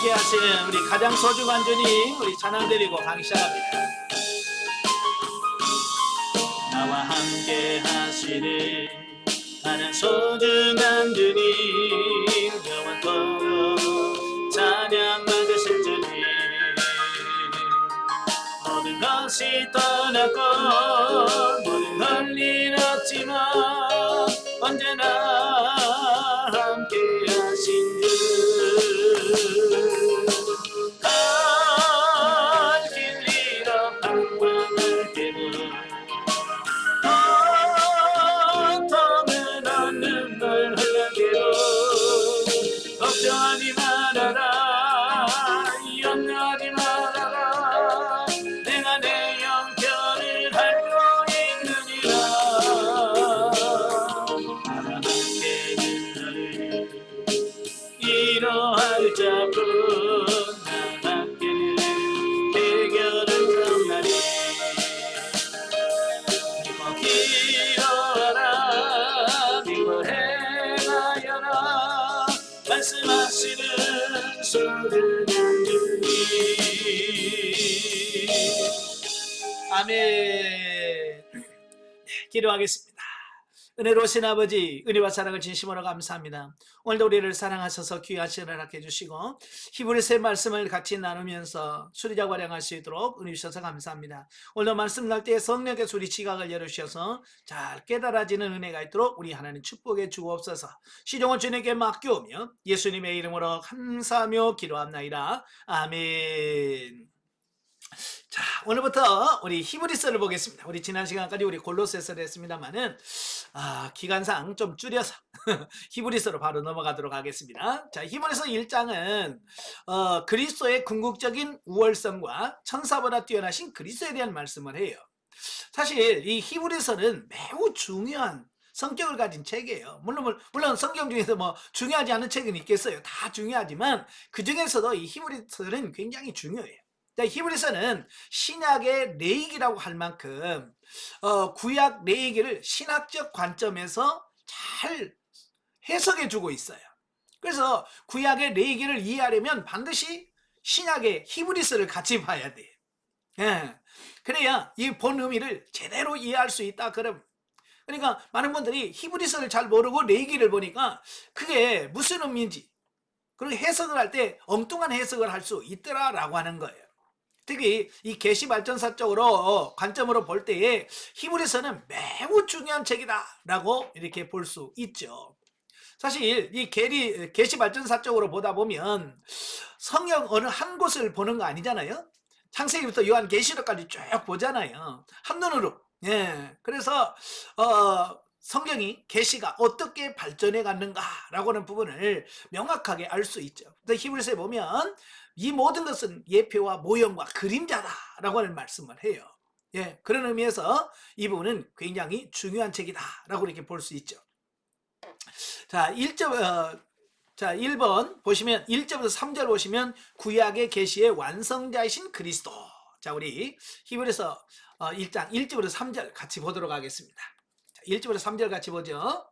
함께 하시는 우리 가장 소중한 주님, 우리 찬양 드리고 강의 시작합니다. 나와 함께 하시는 가장 소중한 주님, 영원토록 찬양 받으실 주님. 모든 것이 떠났고 모든 걸 잃었지만 언제나 함께 하신 주. 갈 길 잃어 방황할 때도 고통은 없는 걸 흘러게도 걱정하지 말아라, 염려하지 말아라. 내가 내 영편을 알고 있느니라. 나와 함께 너를 이로할 자뿐 나밖에는 해결을 없나니. 믿고 기도하라, 믿고 행하여라. 말씀하시는 소중한 주님. 아멘. 기도하겠습니다. 은혜로우신 아버지, 은혜와 사랑을 진심으로 감사합니다. 오늘도 우리를 사랑하셔서 귀한 시간을 갖게 해주시고 히브리서의 말씀을 같이 나누면서 수리자 활용할 수 있도록 은혜 주셔서 감사합니다. 오늘도 말씀 날 때 성령께서 우리 지각을 열어주셔서 잘 깨달아지는 은혜가 있도록 우리 하나님 축복해 주옵소서. 시종은 주님께 맡겨오며 예수님의 이름으로 감사하며 기도합나이다. 아멘. 자, 오늘부터 우리 히브리서를 보겠습니다. 우리 지난 시간까지 우리 골로새서를 했습니다만은 기간상 좀 줄여서 히브리서로 바로 넘어가도록 하겠습니다. 자, 히브리서 1장은 그리스도의 궁극적인 우월성과 천사보다 뛰어나신 그리스도에 대한 말씀을 해요. 사실 이 히브리서는 매우 중요한 성격을 가진 책이에요. 물론 성경 중에서 뭐 중요하지 않은 책은 있겠어요. 다 중요하지만 그 중에서도 이 히브리서는 굉장히 중요해요. 히브리서는 신약의 레이기라고 할 만큼 구약 레이기를 신학적 관점에서 잘 해석해 주고 있어요. 그래서 구약의 레이기를 이해하려면 반드시 신약의 히브리서를 같이 봐야 돼요. 그래야 이 본 의미를 제대로 이해할 수 있다. 그러니까 많은 분들이 히브리서를 잘 모르고 레이기를 보니까 그게 무슨 의미인지, 그리고 해석을 할 때 엉뚱한 해석을 할 수 있더라라고 하는 거예요. 특히 이 계시 발전사 쪽으로 관점으로 볼 때에 히브리서는 매우 중요한 책이다라고 이렇게 볼 수 있죠. 사실 이 계시 발전사 쪽으로 보다 보면 성경 어느 한 곳을 보는 거 아니잖아요. 창세기부터 요한계시록까지 쭉 보잖아요. 한눈으로. 그래서 성경이 계시가 어떻게 발전해 갔는가라고 하는 부분을 명확하게 알 수 있죠. 히브리서에 보면 이 모든 것은 예표와 모형과 그림자다라고 하는 말씀을 해요. 그런 의미에서 이 부분은 굉장히 중요한 책이다라고 이렇게 볼 수 있죠. 자, 1번 보시면 1절부터 3절 보시면 구약의 계시의 완성자이신 그리스도. 자, 우리 히브리서 1장 1절부터 3절 같이 보도록 하겠습니다. 1절부터 3절 같이 보죠.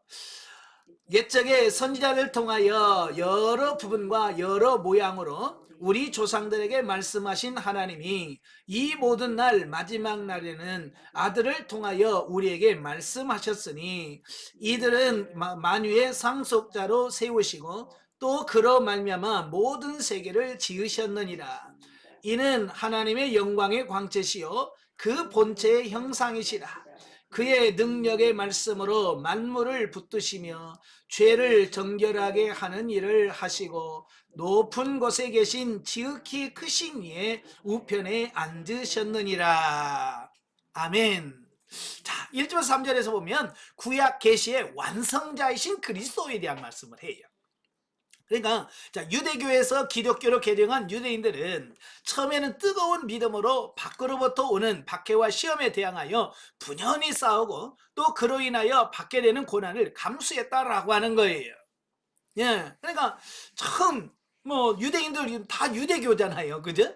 옛적에 선지자를 통하여 여러 부분과 여러 모양으로 우리 조상들에게 말씀하신 하나님이 이 모든 날 마지막 날에는 아들을 통하여 우리에게 말씀하셨으니 이들은 만유의 상속자로 세우시고 또 그로 말미암아 모든 세계를 지으셨느니라. 이는 하나님의 영광의 광채시요 그 본체의 형상이시라. 그의 능력의 말씀으로 만물을 붙드시며 죄를 정결하게 하는 일을 하시고 높은 곳에 계신 지극히 크신 이의 우편에 앉으셨느니라. 아멘. 자, 1절에서 3절에서 보면 구약 계시의 완성자이신 그리스도에 대한 말씀을 해요. 그러니까 유대교에서 기독교로 개종한 유대인들은 처음에는 뜨거운 믿음으로 밖으로부터 오는 박해와 시험에 대항하여 분연히 싸우고 또 그로 인하여 받게 되는 고난을 감수했다라고 하는 거예요. 그러니까 처음 유대인들 다 유대교잖아요, 그죠?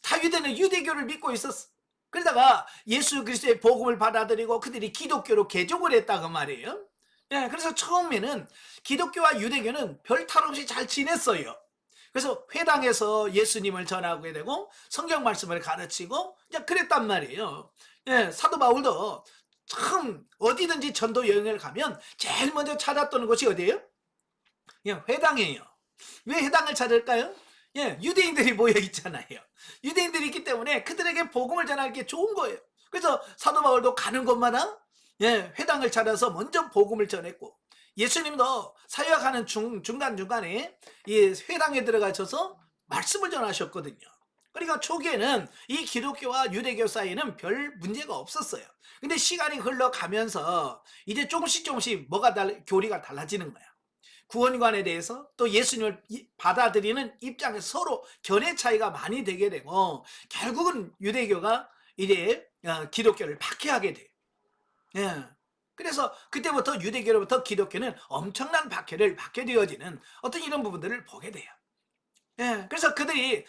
다 유대교를 믿고 있었어. 그러다가 예수 그리스도의 복음을 받아들이고 그들이 기독교로 개종을 했다고 말이에요. 그래서 처음에는 기독교와 유대교는 별 탈 없이 잘 지냈어요. 그래서 회당에서 예수님을 전하게 되고 성경 말씀을 가르치고 이제 그랬단 말이에요. 예, 사도 바울도 참 어디든지 전도 여행을 가면 제일 먼저 찾았던 곳이 어디예요? 예, 회당이에요. 왜 회당을 찾을까요? 예, 유대인들이 모여 있잖아요. 유대인들이 있기 때문에 그들에게 복음을 전하는 게 좋은 거예요. 그래서 사도 바울도 가는 곳마다 예, 회당을 찾아서 먼저 복음을 전했고, 예수님도 사역하는 중간중간에 이 회당에 들어가셔서 말씀을 전하셨거든요. 그러니까 초기에는 이 기독교와 유대교 사이에는 별 문제가 없었어요. 근데 시간이 흘러가면서 이제 조금씩 뭐가 교리가 달라지는 거야. 구원관에 대해서 또 예수님을 받아들이는 입장에서 서로 견해 차이가 많이 되게 되고, 결국은 유대교가 이제 기독교를 박해하게 돼요. 예. 그래서 그때부터 유대교로부터 기독교는 엄청난 박해를 받게 되어지는 어떤 이런 부분들을 보게 돼요. 예, 그래서 그들이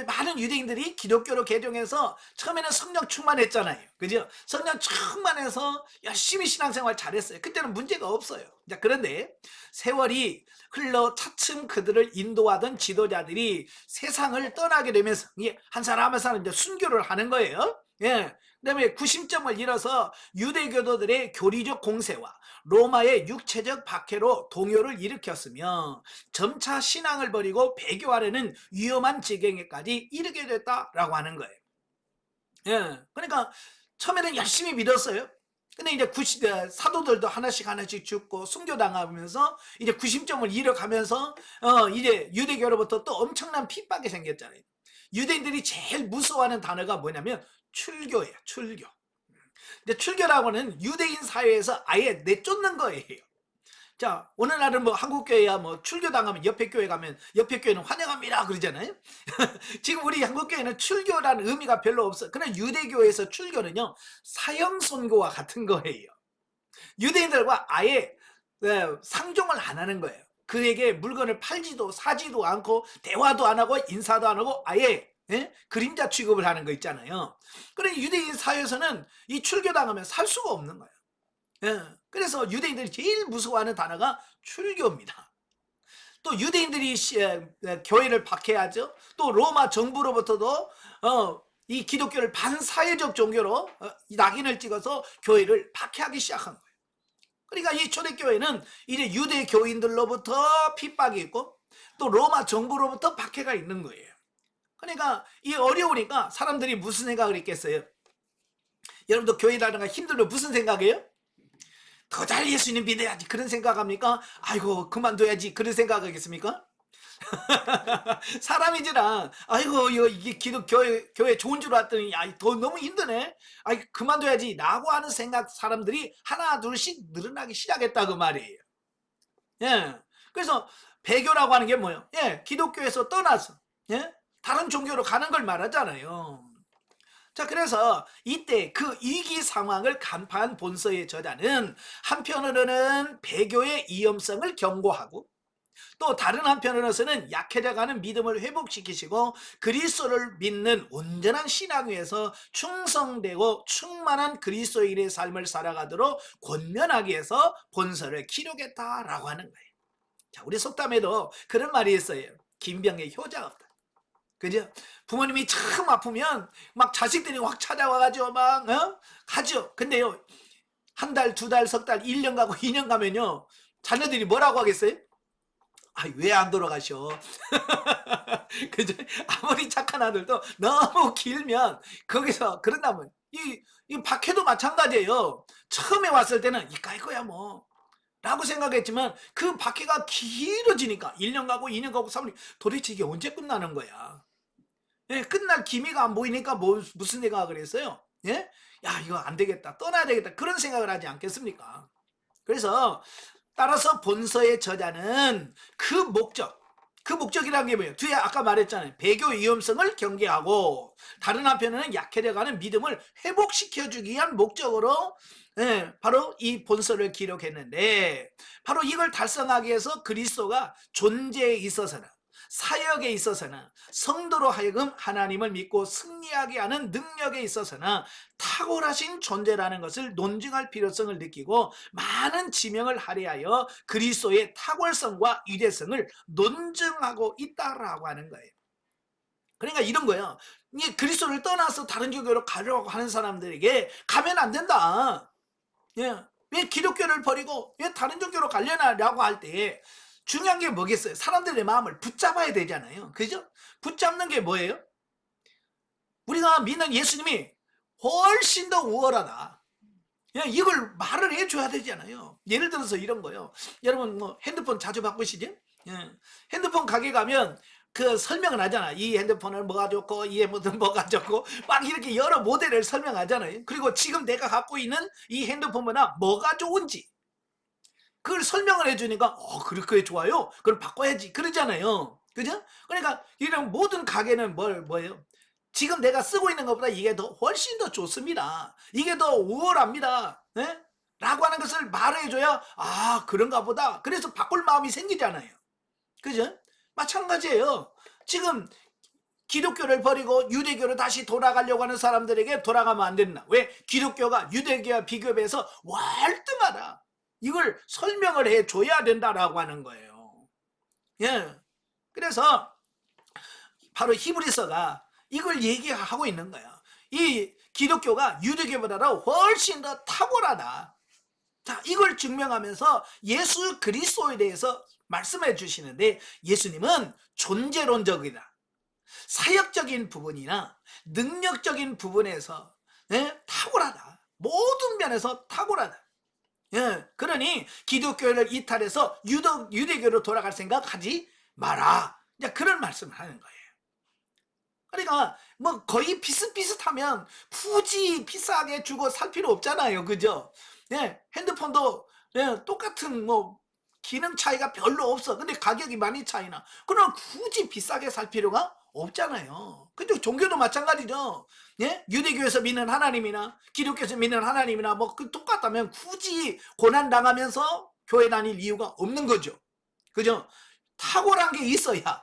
많은 유대인들이 기독교로 개종해서 처음에는 성령 충만했잖아요. 그죠? 성령 충만해서 열심히 신앙생활 잘했어요. 그때는 문제가 없어요. 자, 그런데 세월이 흘러 차츰 그들을 인도하던 지도자들이 세상을 떠나게 되면서 한 사람 한 사람 이제 순교를 하는 거예요. 예. 그다음에 구심점을 잃어서 유대교도들의 교리적 공세와 로마의 육체적 박해로 동요를 일으켰으며 점차 신앙을 버리고 배교하려는 위험한 지경에까지 이르게 됐다라고 하는 거예요. 예, 그러니까 처음에는 열심히 믿었어요. 근데 이제 사도들도 하나씩 죽고 순교당하면서 이제 구심점을 잃어가면서 이제 유대교로부터 또 엄청난 핍박이 생겼잖아요. 유대인들이 제일 무서워하는 단어가 뭐냐면 출교예요. 출교. 근데 출교라고는 유대인 사회에서 아예 내쫓는 거예요. 자, 오늘날은 뭐 한국교회야 뭐 출교당하면 옆에 교회 가면 옆에 교회는 환영합니다 그러잖아요. 지금 우리 한국교회는 출교라는 의미가 별로 없어요. 그러나 유대교에서 출교는요, 사형선고와 같은 거예요. 유대인들과 아예 상종을 안 하는 거예요. 그에게 물건을 팔지도 사지도 않고 대화도 안 하고 인사도 안 하고 아예 그림자 취급을 하는 거 있잖아요. 그런 유대인 사회에서는 이 출교당하면 살 수가 없는 거예요. 그래서 유대인들이 제일 무서워하는 단어가 출교입니다. 또 유대인들이 교회를 박해하죠. 또 로마 정부로부터도 이 기독교를 반사회적 종교로 낙인을 찍어서 교회를 박해하기 시작한 거예요. 그러니까 이 초대교회는 이제 유대 교인들로부터 핍박이 있고 또 로마 정부로부터 박해가 있는 거예요. 그러니까 이 어려우니까 사람들이 무슨 생각을 했겠어요? 여러분도 교회 다니는 힘들면 무슨 생각이에요? 더 잘 예수님 믿어야지 그런 생각합니까? 아이고 그만둬야지 그런 생각하겠습니까? 사람이지라 아이고 이게 교회 좋은 줄 알았더니 더 너무 힘드네. 그만둬야지 라고 하는 생각 사람들이 하나 둘씩 늘어나기 시작했다 그 말이에요. 예. 그래서 배교라고 하는 게 뭐예요? 예, 기독교에서 떠나서 다른 종교로 가는 걸 말하잖아요. 자, 그래서 이때 그 위기 상황을 간파한 본서의 저자는 한편으로는 배교의 위험성을 경고하고 또 다른 한편으로서는 약해져가는 믿음을 회복시키시고 그리스도를 믿는 온전한 신앙 위에서 충성되고 충만한 그리스도인의 삶을 살아가도록 권면하기 위해서 본서를 기록했다라고 하는 거예요. 자, 우리 속담에도 그런 말이 있어요. 김병의 효자가 없다. 그죠? 부모님이 참 아프면 막 자식들이 확 찾아와가지고 막 가죠. 근데요, 한 달, 두 달, 석 달, 1년 가고 2년 가면요, 자녀들이 뭐라고 하겠어요? 왜 안 돌아가셔? 그죠? 아무리 착한 아들도 너무 길면 거기서 그런다면 이 박해도 마찬가지예요. 처음에 왔을 때는 이까이 거야 뭐 라고 생각했지만 그 박해가 길어지니까 1년 가고 2년 가고 3년 도대체 이게 언제 끝나는 거야? 예, 끝날 기미가 안 보이니까 무슨 생각을 했어요? 예? 야, 이거 안 되겠다. 떠나야 되겠다. 그런 생각을 하지 않겠습니까? 그래서 따라서 본서의 저자는 그 목적이라는 게 뭐예요? 뒤에 아까 말했잖아요. 배교 위험성을 경계하고 다른 한편에는 약해져가는 믿음을 회복시켜주기 위한 목적으로 바로 이 본서를 기록했는데, 바로 이걸 달성하기 위해서 그리스도가 존재에 있어서는 사역에 있어서는 성도로 하여금 하나님을 믿고 승리하게 하는 능력에 있어서는 탁월하신 존재라는 것을 논증할 필요성을 느끼고 많은 지명을 할애하여 그리스도의 탁월성과 유대성을 논증하고 있다라고 하는 거예요. 그러니까 이런 거예요. 이 그리스도를 떠나서 다른 종교로 가려고 하는 사람들에게 가면 안 된다. 예. 왜 기독교를 버리고 왜 다른 종교로 가려나라고 할 때 중요한 게 뭐겠어요? 사람들의 마음을 붙잡아야 되잖아요. 그죠? 붙잡는 게 뭐예요? 우리가 믿는 예수님이 훨씬 더 우월하다. 이걸 말을 해줘야 되잖아요. 예를 들어서 이런 거요. 여러분 뭐 핸드폰 자주 바꾸시죠? 핸드폰 가게 가면 그 설명을 하잖아. 이 핸드폰은 뭐가 좋고 이 핸드폰은 뭐가 좋고 막 이렇게 여러 모델을 설명하잖아요. 그리고 지금 내가 갖고 있는 이 핸드폰보다 뭐가 좋은지 그걸 설명을 해주니까 그렇게 좋아요. 그걸 바꿔야지 그러잖아요. 그죠? 그러니까 이런 모든 가게는 뭐예요? 지금 내가 쓰고 있는 것보다 이게 더 훨씬 더 좋습니다. 이게 더 우월합니다. 네? 라고 하는 것을 말해줘야 그런가 보다. 그래서 바꿀 마음이 생기잖아요. 그죠? 마찬가지예요. 지금 기독교를 버리고 유대교로 다시 돌아가려고 하는 사람들에게 돌아가면 안 된다. 왜? 기독교가 유대교와 비교해서 월등하다. 이걸 설명을 해줘야 된다라고 하는 거예요. 예. 그래서 바로 히브리서가 이걸 얘기하고 있는 거예요. 이 기독교가 유대교보다 훨씬 더 탁월하다. 자, 이걸 증명하면서 예수 그리스도에 대해서 말씀해 주시는데 예수님은 존재론적이다. 사역적인 부분이나 능력적인 부분에서 탁월하다. 모든 면에서 탁월하다. 그러니 기독교를 이탈해서 유대교로 돌아갈 생각하지 마라. 그런 말씀을 하는 거예요. 그러니까 뭐 거의 비슷비슷하면 굳이 비싸게 주고 살 필요 없잖아요. 그죠? 핸드폰도 똑같은 뭐 기능 차이가 별로 없어. 근데 가격이 많이 차이나. 그럼 굳이 비싸게 살 필요가 없잖아요. 근데 종교도 마찬가지죠. 유대교에서 믿는 하나님이나 기독교에서 믿는 하나님이나 뭐 똑같다면 굳이 고난 당하면서 교회 다닐 이유가 없는 거죠. 그죠? 탁월한 게 있어야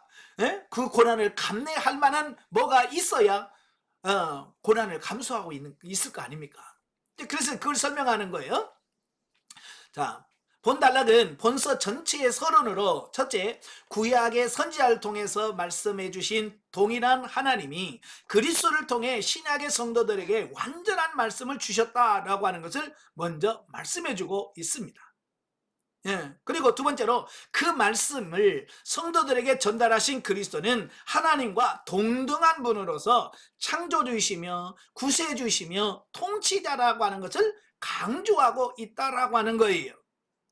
그 고난을 감내할 만한 뭐가 있어야 고난을 감수하고 있을 거 아닙니까? 그래서 그걸 설명하는 거예요. 자, 본단락은 본서 전체의 서론으로 첫째, 구약의 선지자를 통해서 말씀해 주신 동일한 하나님이 그리스도를 통해 신약의 성도들에게 완전한 말씀을 주셨다라고 하는 것을 먼저 말씀해 주고 있습니다. 그리고 두 번째로 그 말씀을 성도들에게 전달하신 그리스도는 하나님과 동등한 분으로서 창조주이시며 구세주이시며 통치자라고 하는 것을 강조하고 있다라고 하는 거예요.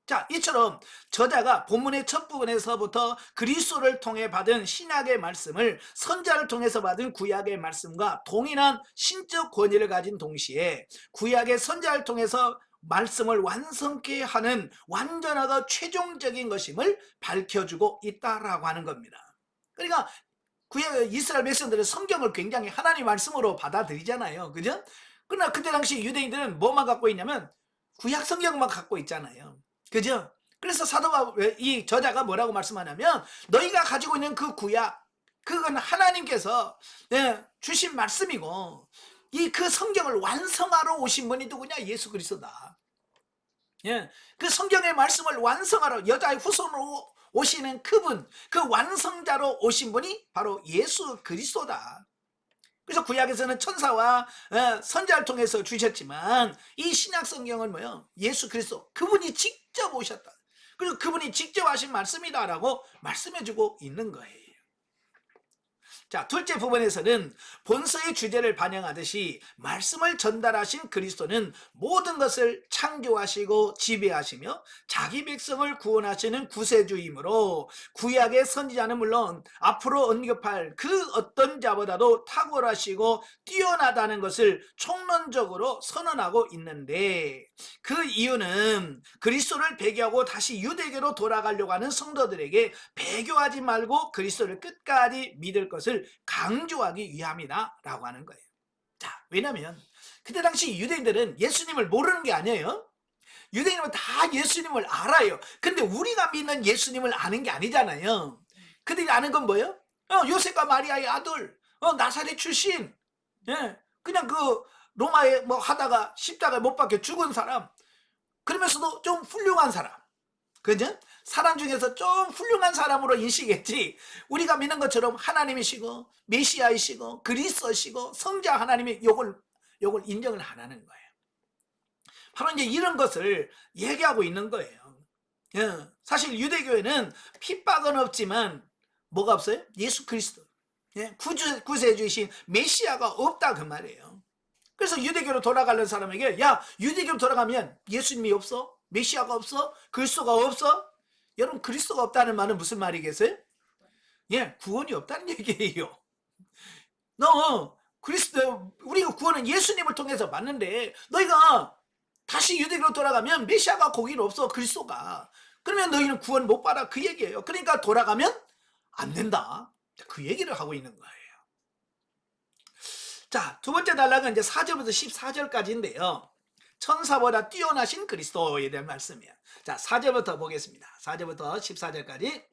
자, 이처럼 저자가 본문의 첫 부분에서부터 그리스도를 통해 받은 신약의 말씀을 선지자를 통해서 받은 구약의 말씀과 동일한 신적 권위를 가진 동시에 구약의 선지자를 통해서 말씀을 완성케 하는 완전하고 최종적인 것임을 밝혀주고 있다라고 하는 겁니다. 그러니까 구약 이스라엘 백성들은 성경을 굉장히 하나님 말씀으로 받아들이잖아요. 그죠? 그러나 그때 당시 유대인들은 뭐만 갖고 있냐면 구약 성경만 갖고 있잖아요. 그죠? 그래서 사도가 이 저자가 뭐라고 말씀하냐면 너희가 가지고 있는 그 구약 그건 하나님께서 주신 말씀이고 이 그 성경을 완성하러 오신 분이 누구냐? 예수 그리스도다. 그 성경의 말씀을 완성하러 여자의 후손으로 오시는 그분, 그 완성자로 오신 분이 바로 예수 그리스도다. 그래서 구약에서는 천사와 선지자를 통해서 주셨지만 이 신약 성경은 뭐예요? 예수 그리스도 그분이 직접 오셨다. 그리고 그분이 직접 하신 말씀이다라고 말씀해주고 있는 거예요. 자, 둘째 부분에서는 본서의 주제를 반영하듯이 말씀을 전달하신 그리스도는 모든 것을 창조하시고 지배하시며 자기 백성을 구원하시는 구세주이므로 구약의 선지자는 물론 앞으로 언급할 그 어떤 자보다도 탁월하시고 뛰어나다는 것을 총론적으로 선언하고 있는데 그 이유는 그리스도를 배교하고 다시 유대교로 돌아가려고 하는 성도들에게 배교하지 말고 그리스도를 끝까지 믿을 것을 강조하기 위함이다 라고 하는 거예요. 자, 왜냐면 그때 당시 유대인들은 예수님을 모르는 게 아니에요. 유대인은 다 예수님을 알아요. 근데 우리가 믿는 예수님을 아는 게 아니잖아요. 그들이 아는 건 뭐예요? 요셉과 마리아의 아들, 나사렛 출신, 그냥 그 로마에 뭐 하다가 십자가에 못 박혀 죽은 사람, 그러면서도 좀 훌륭한 사람, 그죠? 사람 중에서 좀 훌륭한 사람으로 인식했지, 우리가 믿는 것처럼 하나님이시고 메시아이시고 그리스도시고 성자 하나님이 요걸 인정을 안 하는 거예요. 바로 이제 이런 것을 얘기하고 있는 거예요. 사실 유대교회는 핍박은 없지만 뭐가 없어요? 예수 그리스도, 구세주이신 메시아가 없다 그 말이에요. 그래서 유대교로 돌아가는 사람에게, 야, 유대교로 돌아가면 예수님이 없어? 메시아가 없어? 그리스도가 없어? 여러분, 그리스도가 없다는 말은 무슨 말이겠어요? 구원이 없다는 얘기예요. 우리가 구원은 예수님을 통해서 받는데, 너희가 다시 유대교로 돌아가면 메시아가 거기는 없어, 그리스도가. 그러면 너희는 구원 못 받아, 그 얘기예요. 그러니까 돌아가면 안 된다, 그 얘기를 하고 있는 거예요. 자, 두 번째 단락은 이제 4절부터 14절까지인데요. 천사보다 뛰어나신 그리스도에 대한 말씀이에요. 자, 4절부터 보겠습니다. 4절부터 14절까지.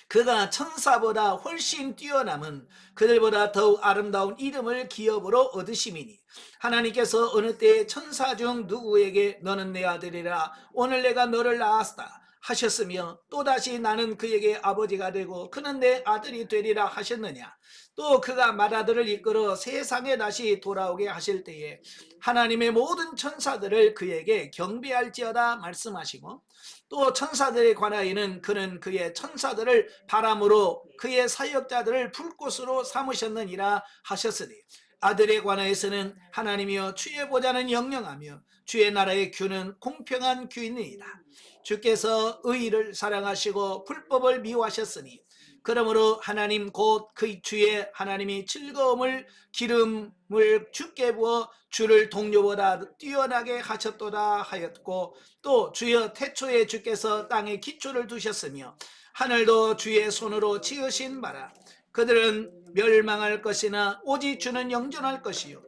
그가 천사보다 훨씬 뛰어남은 그들보다 더욱 아름다운 이름을 기업으로 얻으심이니, 하나님께서 어느 때에 천사 중 누구에게 너는 내 아들이라 오늘 내가 너를 낳았다 하셨으며, 또다시 나는 그에게 아버지가 되고 그는 내 아들이 되리라 하셨느냐. 또 그가 맏아들을 이끌어 세상에 다시 돌아오게 하실 때에 하나님의 모든 천사들을 그에게 경배할지어다 말씀하시고, 또 천사들에 관하여는 그는 그의 천사들을 바람으로 그의 사역자들을 불꽃으로 삼으셨느니라 하셨으니, 아들에 관하여서는 하나님이여 주의 보좌는 영영하며 주의 나라의 규는 공평한 규이니이다. 주께서 의를 사랑하시고 불법을 미워하셨으니, 그러므로 하나님 곧 그 주의 하나님이 즐거움을 기름을 주께 부어 주를 동료보다 뛰어나게 하셨도다 하였고, 또 주여 태초에 주께서 땅에 기초를 두셨으며 하늘도 주의 손으로 지으신 바라. 그들은 멸망할 것이나 오직 주는 영존할 것이요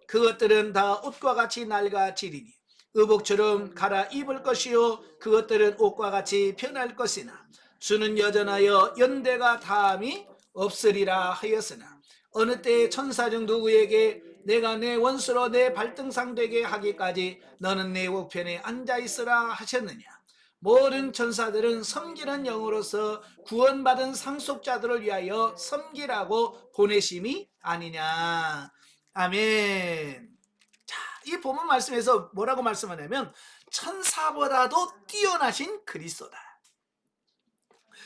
그것들은 다 옷과 같이 낡아지리니 의복처럼 갈아입을 것이요 그것들은 옷과 같이 변할 것이나 주는 여전하여 연대가 다함이 없으리라 하였으나, 어느 때에 천사 중 누구에게 내가 내 원수로 내 발등상 되게 하기까지 너는 내 우편에 앉아있으라 하셨느냐. 모든 천사들은 섬기는 영으로서 구원받은 상속자들을 위하여 섬기라고 보내심이 아니냐. 아멘. 자, 이 본문 말씀에서 뭐라고 말씀하냐면 천사보다도 뛰어나신 그리스도다.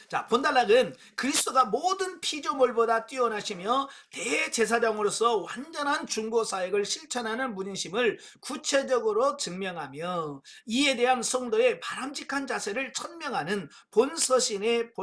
자, 본단락은 그리스도가 모든 피조물보다 뛰어나시며 대제사장으로서 완전한 중보사역을 실천하는 분이심을 구체적으로 증명하며, 이에 대한 성도의 바람직한 자세를 천명하는 본서신의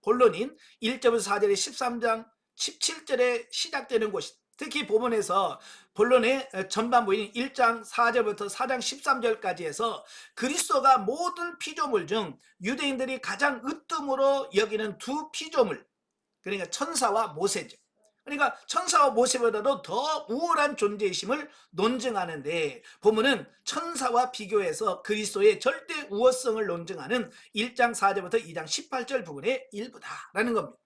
본론인 1절부터 4절의 13장 17절에 시작되는 곳이다. 특히 본문에서 본론의 전반부인 1장 4절부터 4장 13절까지 해서 그리스도가 모든 피조물 중 유대인들이 가장 으뜸으로 여기는 두 피조물, 그러니까 천사와 모세죠. 그러니까 천사와 모세보다도 더 우월한 존재이심을 논증하는데, 본문은 천사와 비교해서 그리스도의 절대 우월성을 논증하는 1장 4절부터 2장 18절 부분의 일부다라는 겁니다.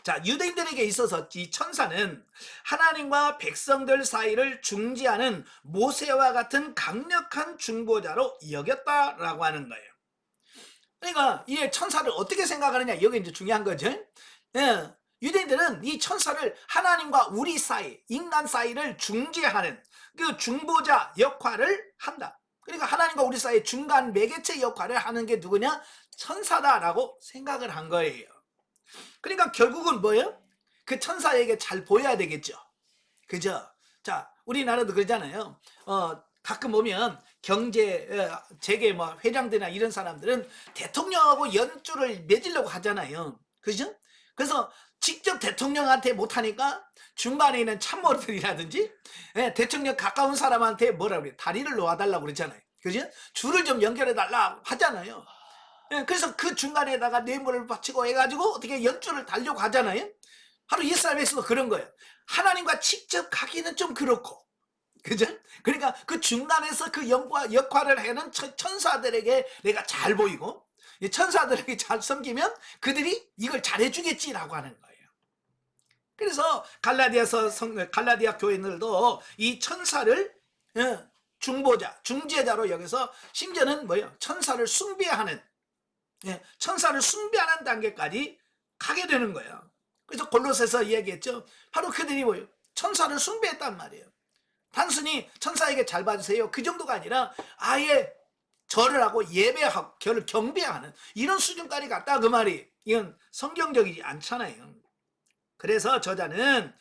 자, 유대인들에게 있어서 이 천사는 하나님과 백성들 사이를 중지하는 모세와 같은 강력한 중보자로 여겼다라고 하는 거예요. 그러니까 이 천사를 어떻게 생각하느냐, 이게 이제 중요한 거죠. 유대인들은 이 천사를 하나님과 우리 사이, 인간 사이를 중지하는 그 중보자 역할을 한다. 그러니까 하나님과 우리 사이 중간 매개체 역할을 하는 게 누구냐? 천사다라고 생각을 한 거예요. 그러니까 결국은 뭐예요? 그 천사에게 잘 보여야 되겠죠. 그죠? 자, 우리나라도 그러잖아요. 가끔 보면 재계 회장들이나 이런 사람들은 대통령하고 연줄을 맺으려고 하잖아요. 그죠? 그래서 직접 대통령한테 못하니까 중간에 있는 참모들이라든지 대통령 가까운 사람한테 뭐라 그래요? 다리를 놓아달라고 그러잖아요. 그죠? 줄을 좀 연결해달라고 하잖아요. 그래서 그 중간에다가 뇌물을 바치고 해가지고 어떻게 연줄을 달려고 하잖아요. 바로 이스라엘에서도 그런 거예요. 하나님과 직접 가기는 좀 그렇고, 그죠? 그러니까 그 중간에서 그 역할을 하는 천사들에게 내가 잘 보이고, 이 천사들에게 잘 섬기면 그들이 이걸 잘해주겠지라고 하는 거예요. 그래서 갈라디아 교인들도 이 천사를 중보자, 중재자로 여기서 심지어는 뭐예요? 천사를 숭배하는 단계까지 가게 되는 거예요. 그래서 골로새서 이야기했죠. 바로 그들이 뭐예요? 천사를 숭배했단 말이에요. 단순히 천사에게 잘 봐주세요 그 정도가 아니라 아예 절을 하고 예배하고 경배하는 이런 수준까지 갔다 그 말이. 이건 성경적이지 않잖아요. 그래서 저자는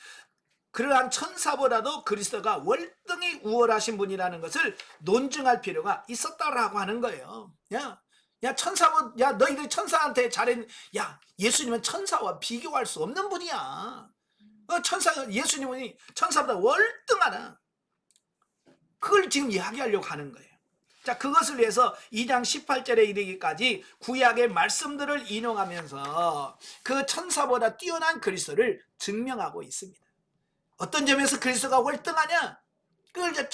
그러한 천사보다도 그리스도가 월등히 우월하신 분이라는 것을 논증할 필요가 있었다라고 하는 거예요. 야 너희들 천사한테 야 예수님은 천사와 비교할 수 없는 분이야. 예수님은 천사보다 월등하다. 그걸 지금 이야기하려고 하는 거예요. 자, 그것을 위해서 2장 18절에 이르기까지 구약의 말씀들을 인용하면서 그 천사보다 뛰어난 그리스도를 증명하고 있습니다. 어떤 점에서 그리스도가 월등하냐? 그걸 이제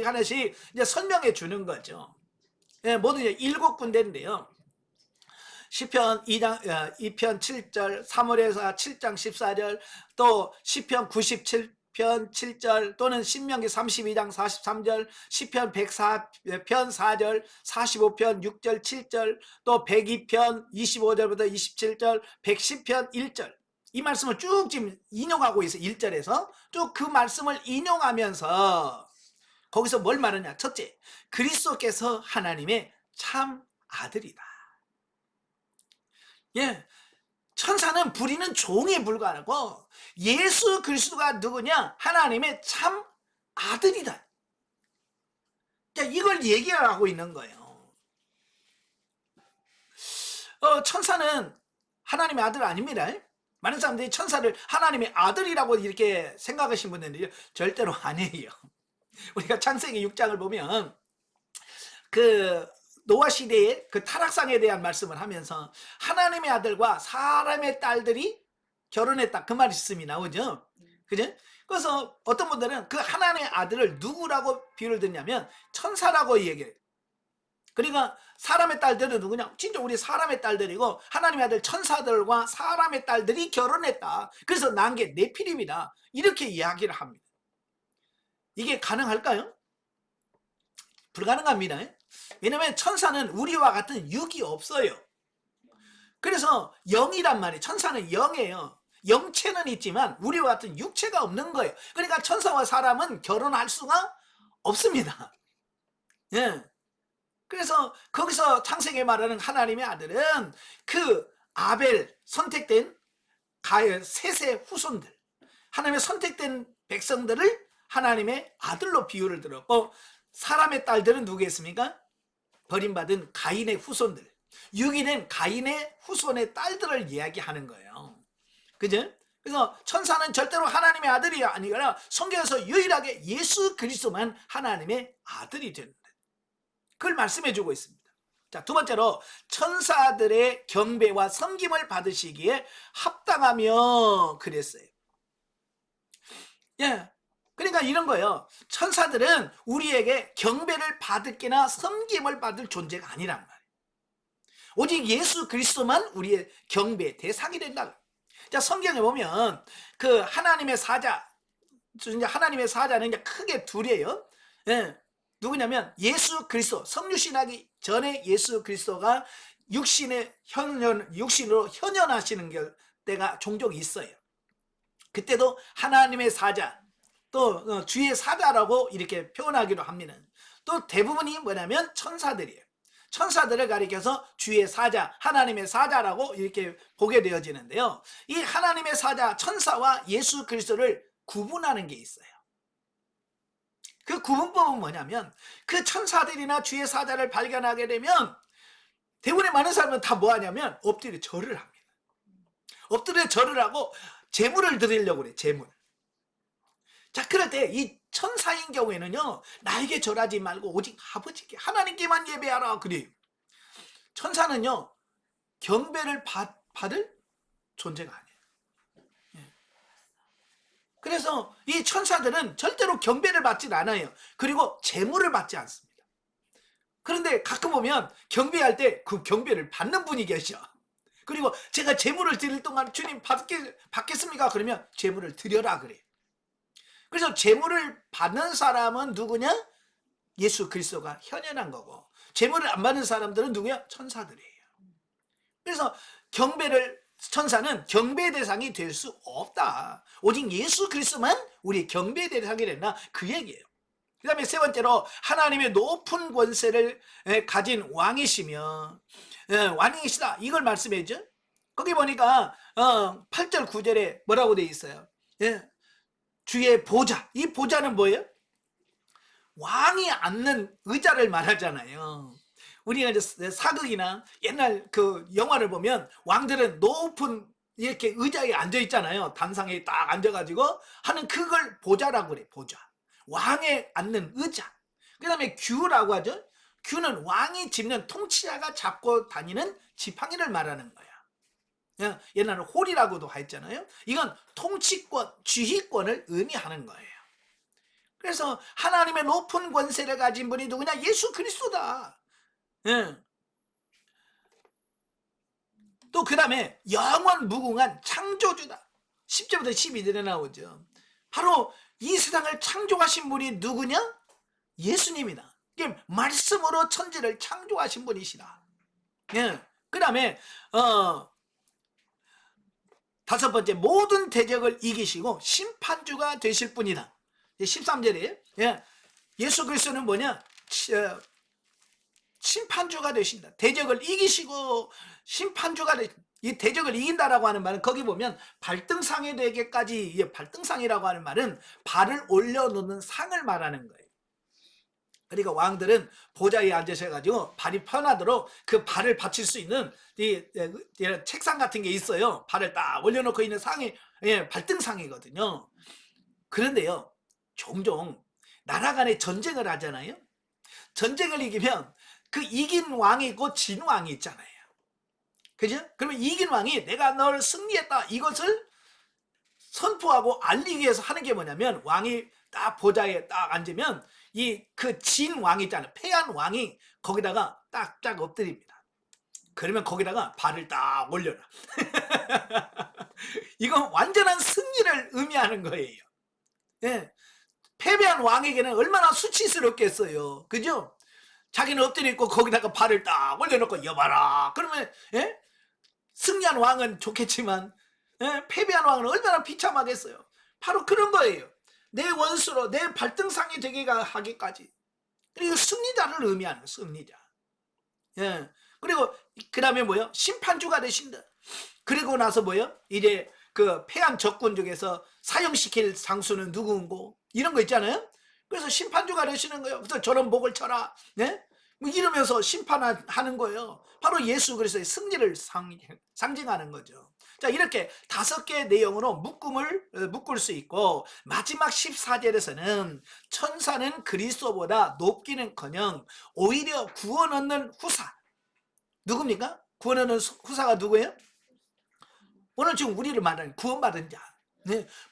하나씩 이제 설명해 주는 거죠. 모두 이제 7군데인데요. 시편 2편 7절, 사무엘서 7장 14절, 또 시편 97편 7절, 또는 신명기 32장 43절, 시편 104편 4절, 45편 6절 7절, 또 102편 25절부터 27절, 110편 1절. 이 말씀을 쭉 지금 인용하고 있어요. 1절에서 쭉 그 말씀을 인용하면서 거기서 뭘 말하냐? 첫째, 그리스도께서 하나님의 참 아들이다. 천사는 부리는 종에 불과하고 예수 그리스도가 누구냐? 하나님의 참 아들이다. 이걸 얘기하고 있는 거예요. 천사는 하나님의 아들 아닙니다. 많은 사람들이 천사를 하나님의 아들이라고 이렇게 생각하시는 분들이 절대로 아니에요. 우리가 창세기 6장을 보면 그 노아 시대의 그 타락상에 대한 말씀을 하면서 하나님의 아들과 사람의 딸들이 결혼했다 그 말씀이 나오죠. 그죠? 그래서 어떤 분들은 그 하나님의 아들을 누구라고 비유를 듣냐면 천사라고 얘기해요. 그러니까 사람의 딸들은 누구냐? 진짜 우리 사람의 딸들이고 하나님의 아들 천사들과 사람의 딸들이 결혼했다. 그래서 난 게 네피림이다. 이렇게 이야기를 합니다. 이게 가능할까요? 불가능합니다. 왜냐하면 천사는 우리와 같은 육이 없어요. 그래서 영이란 말이에요. 천사는 영이에요. 영체는 있지만 우리와 같은 육체가 없는 거예요. 그러니까 천사와 사람은 결혼할 수가 없습니다. 그래서 거기서 창세기에 말하는 하나님의 아들은 그 아벨 선택된 셋의 후손들, 하나님의 선택된 백성들을 하나님의 아들로 비유를 들었고, 사람의 딸들은 누구겠습니까? 버림받은 가인의 후손들, 유기된 가인의 후손의 딸들을 이야기하는 거예요. 그죠? 그래서 천사는 절대로 하나님의 아들이 아니라 성경에서 유일하게 예수 그리스도만 하나님의 아들이 된다. 그걸 말씀해 주고 있습니다. 자, 두 번째로 천사들의 경배와 섬김을 받으시기에 합당하며 그랬어요. 그러니까 이런 거예요. 천사들은 우리에게 경배를 받을게나 섬김을 받을 존재가 아니란 말이에요. 오직 예수 그리스도만 우리의 경배의 대상이 된다. 자, 성경에 보면 그 하나님의 사자는 이제 크게 둘이에요. 누구냐면 예수 그리스도, 성육신하기 전에 예수 그리스도가 육신으로 현현하시는 때가 종종 있어요. 그때도 하나님의 사자, 또 주의 사자라고 이렇게 표현하기도 합니다. 또 대부분이 뭐냐면 천사들이에요. 천사들을 가리켜서 주의 사자, 하나님의 사자라고 이렇게 보게 되어지는데요. 이 하나님의 사자, 천사와 예수 그리스도를 구분하는 게 있어요. 그 구분법은 뭐냐면 그 천사들이나 주의 사자를 발견하게 되면 대부분의 많은 사람은 다 뭐 하냐면 엎드려 절을 합니다. 엎드려 절을 하고 제물을 드리려고 그래, 제물. 자, 그럴 때 이 천사인 경우에는요, 나에게 절하지 말고 오직 아버지께, 하나님께만 예배하라 그래요. 천사는요, 경배를 받을 존재가 아니에요. 그래서 이 천사들은 절대로 경배를 받지 않아요. 그리고 제물을 받지 않습니다. 그런데 가끔 보면 경배할 때 그 경배를 받는 분이 계셔. 그리고 제가 제물을 드릴 동안 주님 받겠습니까? 그러면 제물을 드려라 그래. 그래서 제물을 받는 사람은 누구냐? 예수 그리스도가 현현한 거고, 제물을 안 받는 사람들은 누구야? 천사들이에요. 그래서 천사는 경배 대상이 될 수 없다. 오직 예수 그리스도만 우리 경배 대상이 된다, 그 얘기예요. 그 다음에 세 번째로, 하나님의 높은 권세를 가진 왕이시며 왕이시다, 이걸 말씀해줘. 거기 보니까 8절 9절에 뭐라고 돼 있어요? 주의 보좌. 이 보좌는 뭐예요? 왕이 앉는 의자를 말하잖아요. 우리가 이제 사극이나 옛날 그 영화를 보면 왕들은 높은 이렇게 의자에 앉아 있잖아요. 단상에 딱 앉아가지고 하는, 그걸 보좌라고 그래. 보좌. 왕에 앉는 의자. 그 다음에 규라고 하죠. 규는 왕이 짚는, 통치자가 잡고 다니는 지팡이를 말하는 거야. 옛날에 홀이라고도 했잖아요. 이건 통치권, 지휘권을 의미하는 거예요. 그래서 하나님의 높은 권세를 가진 분이 누구냐? 예수 그리스도다. 또 그 다음에 영원 무궁한 창조주다. 10절부터 12절에 나오죠. 바로 이 세상을 창조하신 분이 누구냐? 예수님이다. 말씀으로 천지를 창조하신 분이시다. 그 다음에 다섯 번째, 모든 대적을 이기시고 심판주가 되실 분이다. 13절에 예수 그리스도는 뭐냐? 심판주가 되신다. 대적을 이기시고 심판주가 이 대적을 이긴다라고 하는 말은, 거기 보면 발등상에 되게까지, 발등상이라고 하는 말은 발을 올려놓는 상을 말하는 거예요. 그러니까 왕들은 보좌에 앉으셔가지고 발이 편하도록 그 발을 받칠 수 있는 이 책상 같은 게 있어요. 발을 딱 올려놓고 있는 상이 발등상이거든요. 그런데요, 종종 나라 간에 전쟁을 하잖아요. 전쟁을 이기면 그 이긴 왕이 있고 진 왕이 있잖아요. 그죠? 그러면 이긴 왕이 내가 널 승리했다, 이것을 선포하고 알리기 위해서 하는 게 뭐냐면, 왕이 딱 보좌에 딱 앉으면 그 진 왕이 있잖아요. 패한 왕이 거기다가 딱딱 엎드립니다. 그러면 거기다가 발을 딱 올려놔. 이건 완전한 승리를 의미하는 거예요. 패배한 왕에게는 얼마나 수치스럽겠어요. 그죠? 자기는 엎드려 있고 거기다가 발을 딱 올려놓고 여봐라. 그러면 승리한 왕은 좋겠지만 패배한 왕은 얼마나 비참하겠어요. 바로 그런 거예요. 내 원수로 내 발등상이 되게 하기까지. 그리고 승리자를 의미하는 거예요. 승리자. 그리고 그 다음에 뭐요? 심판주가 되신다. 그리고 나서 뭐요? 이제 그 패한 적군 중에서 사형시킬 장수는 누구인고, 이런 거 있잖아요. 그래서 심판주가 되시는 거예요. 그래서 저런 목을 쳐라, 뭐 이러면서 심판하는 거예요. 바로 예수 그리스도의 승리를 상징하는 거죠. 자, 이렇게 5개의 내용으로 묶을 수 있고, 마지막 14절에서는 천사는 그리스도보다 높기는커녕 오히려 구원 얻는 후사. 누굽니까? 구원 얻는 후사가 누구예요? 오늘 지금 우리를 말하는 구원받은 자,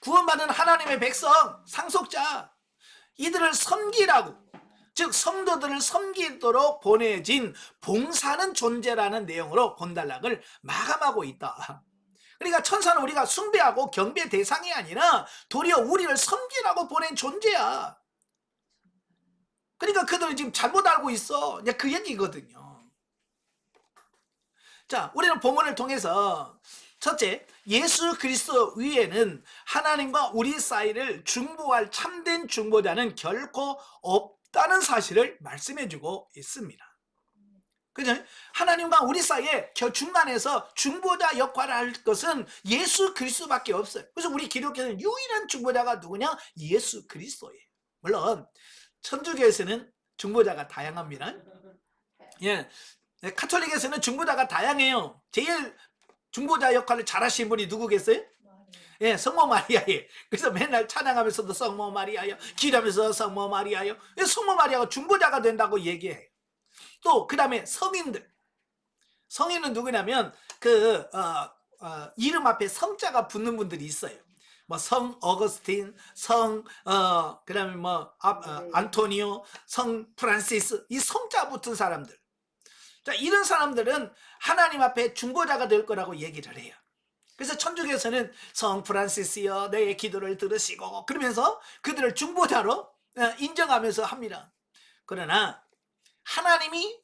구원받은 하나님의 백성, 상속자, 이들을 섬기라고, 즉 성도들을 섬기도록 보내진 봉사하는 존재라는 내용으로 본단락을 마감하고 있다. 그러니까 천사는 우리가 숭배하고 경배 대상이 아니라 도리어 우리를 섬기라고 보낸 존재야. 그러니까 그들은 지금 잘못 알고 있어. 그 얘기거든요. 자, 우리는 본문을 통해서 첫째, 예수 그리스도 위에는 하나님과 우리 사이를 중보할 참된 중보자는 결코 없다는 사실을 말씀해주고 있습니다. 그죠? 하나님과 우리 사이에 중간에서 중보자 역할을 할 것은 예수 그리스도밖에 없어요. 그래서 우리 기독교는 유일한 중보자가 누구냐? 예수 그리스도예요. 물론 천주교에서는 중보자가 다양합니다. 카톨릭에서는 중보자가 다양해요. 제일 중보자 역할을 잘하신 분이 누구겠어요? 성모 마리아예요. 그래서 맨날 찬양하면서도 성모 마리아요, 기도하면서 성모 마리아요. 성모 마리아가 중보자가 된다고 얘기해요. 또 그 다음에 성인은 누구냐면 이름 앞에 성자가 붙는 분들이 있어요. 뭐 성 어거스틴, 그다음에 뭐 안토니오, 성 프란시스, 이 성자 붙은 사람들. 자, 이런 사람들은 하나님 앞에 중보자가 될 거라고 얘기를 해요. 그래서 천주교에서는 성 프란시스여 내 기도를 들으시고 그러면서 그들을 중보자로 인정하면서 합니다. 그러나 하나님이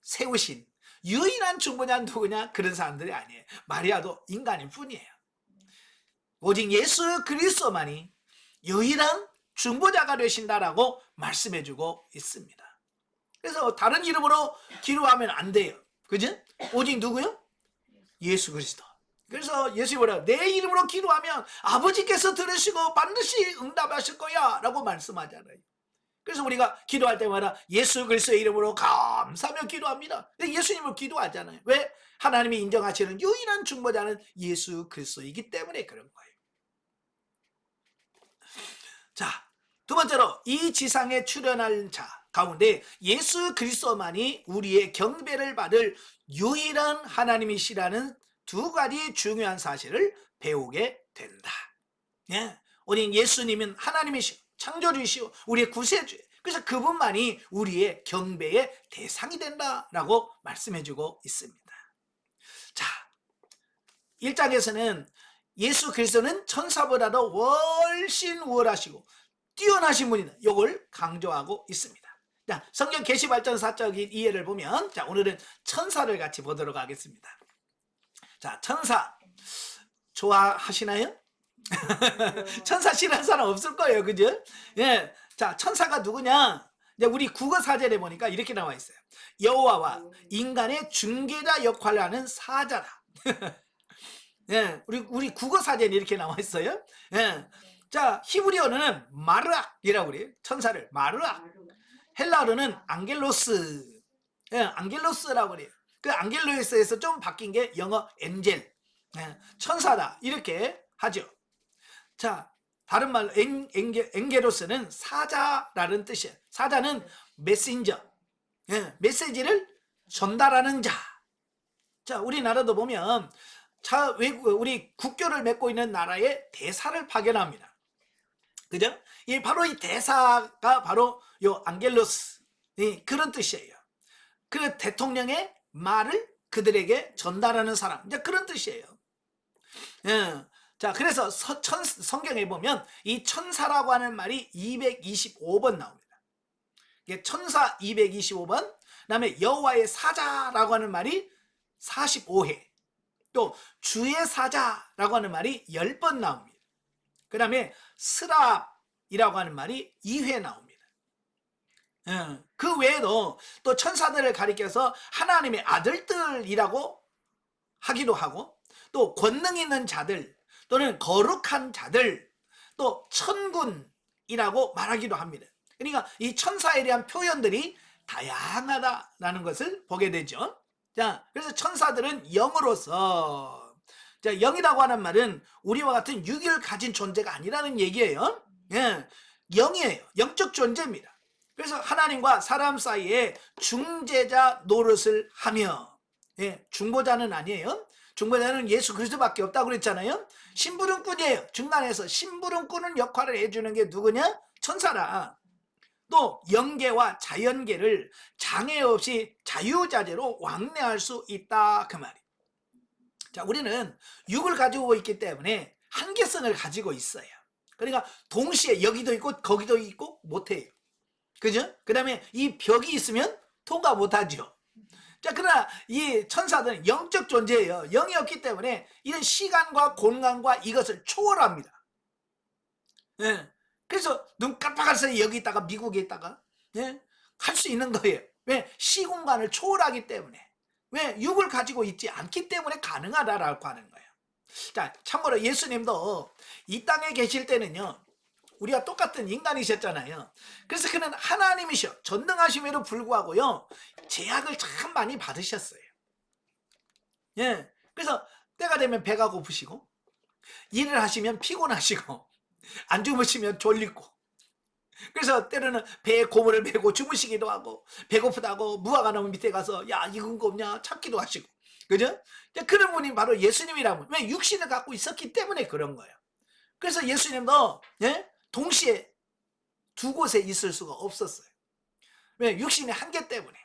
세우신 유일한 중보자는 누구냐? 그런 사람들이 아니에요. 마리아도 인간일 뿐이에요. 오직 예수 그리스도만이 유일한 중보자가 되신다라고 말씀해주고 있습니다. 그래서 다른 이름으로 기도하면 안 돼요. 그죠? 오직 누구요? 예수 그리스도. 그래서 예수님이 뭐라고? 내 이름으로 기도하면 아버지께서 들으시고 반드시 응답하실 거야 라고 말씀하잖아요. 그래서 우리가 기도할 때마다 예수 그리스도의 이름으로 감사하며 기도합니다. 예수님을 기도하잖아요. 왜? 하나님이 인정하시는 유일한 중보자는 예수 그리스도이기 때문에 그런 거예요. 자, 두 번째로 이 지상에 출현할 자 가운데 예수 그리스도만이 우리의 경배를 받을 유일한 하나님이시라는 두 가지 중요한 사실을 배우게 된다. 예, 우리 예수님은 하나님이시고 창조주이시고 우리의 구세주예요. 그래서 그분만이 우리의 경배의 대상이 된다라고 말씀해주고 있습니다. 자, 1장에서는 예수 그리스도는 천사보다도 훨씬 우월하시고 뛰어나신 분이다. 이걸 강조하고 있습니다. 자, 성경 계시발전사적인 이해를 보면, 자, 오늘은 천사를 같이 보도록 하겠습니다. 자, 천사 좋아하시나요? 천사 싫어하는 사람 없을 거예요, 그죠? 예, 자, 천사가 누구냐? 이제 우리 국어 사전에 보니까 이렇게 나와 있어요. 여호와와 인간의 중개자 역할을 하는 사자다. 예, 우리 국어 사전에 이렇게 나와 있어요. 예, 자, 히브리어는 마르악이라고 그래요. 천사를 마르악. 헬라어로는 앙겔로스. 예, 앙겔로스라고 그래요. 그 앙겔로스에서 좀 바뀐 게 영어 엔젤. 예, 천사다 이렇게 하죠. 자, 다른 말로 엔게로스는 사자라는 뜻이에요. 사자는 메신저. 예, 메시지를 전달하는 자. 자, 우리나라도 보면 우리 국교를 맺고 있는 나라에 대사를 파견합니다. 그죠? 바로 이 대사가 바로 요 앙겔로스, 그런 뜻이에요. 그 대통령의 말을 그들에게 전달하는 사람, 이제 그런 뜻이에요. 예. 자, 그래서 성경에 보면 이 천사라고 하는 말이 225번 나옵니다. 이게 천사 225번, 그다음에 여호와의 사자라고 하는 말이 45회, 또 주의 사자라고 하는 말이 10번 나옵니다. 그 다음에 스랍이라고 하는 말이 2회 나옵니다. 그 외에도 또 천사들을 가리켜서 하나님의 아들들이라고 하기도 하고, 또 권능 있는 자들 또는 거룩한 자들, 또 천군이라고 말하기도 합니다. 그러니까 이 천사에 대한 표현들이 다양하다라는 것을 보게 되죠. 자, 그래서 천사들은 영으로서, 자, 영이라고 하는 말은 우리와 같은 육을 가진 존재가 아니라는 얘기예요. 예, 영이에요. 영적 존재입니다. 그래서 하나님과 사람 사이에 중재자 노릇을 하며, 예, 중보자는 아니에요. 중보자는 예수 그리스도밖에 없다고 그랬잖아요. 심부름꾼이에요. 중간에서 심부름꾼은 역할을 해주는 게 누구냐? 천사라. 또 영계와 자연계를 장애 없이 자유자재로 왕래할 수 있다, 그 말이에요. 자, 우리는 육을 가지고 있기 때문에 한계성을 가지고 있어요. 그러니까 동시에 여기도 있고 거기도 있고 못해요. 그죠? 그 다음에 이 벽이 있으면 통과 못하죠. 자, 그러나 이 천사들은 영적 존재예요. 영이 없기 때문에 이런 시간과 공간과 이것을 초월합니다. 예. 그래서 눈 깜빡할 사이에 여기 있다가 미국에 있다가, 예? 할 수 있는 거예요. 왜? 시공간을 초월하기 때문에. 왜? 육을 가지고 있지 않기 때문에 가능하다라고 하는 거예요. 자, 참고로 예수님도 이 땅에 계실 때는요, 우리가 똑같은 인간이셨잖아요. 그래서 그는 하나님이셔 전능하심에도 불구하고요, 제약을 참 많이 받으셨어요. 예. 그래서 때가 되면 배가 고프시고, 일을 하시면 피곤하시고, 안 주무시면 졸리고, 그래서 때로는 배에 고무를 메고 주무시기도 하고, 배고프다고 무화과 나무 밑에 가서 야, 익은 거 없냐 찾기도 하시고, 그죠? 그런 분이 바로 예수님이라면, 왜? 육신을 갖고 있었기 때문에 그런 거예요. 그래서 예수님도 동시에 두 곳에 있을 수가 없었어요. 왜? 육신의 한계 때문에.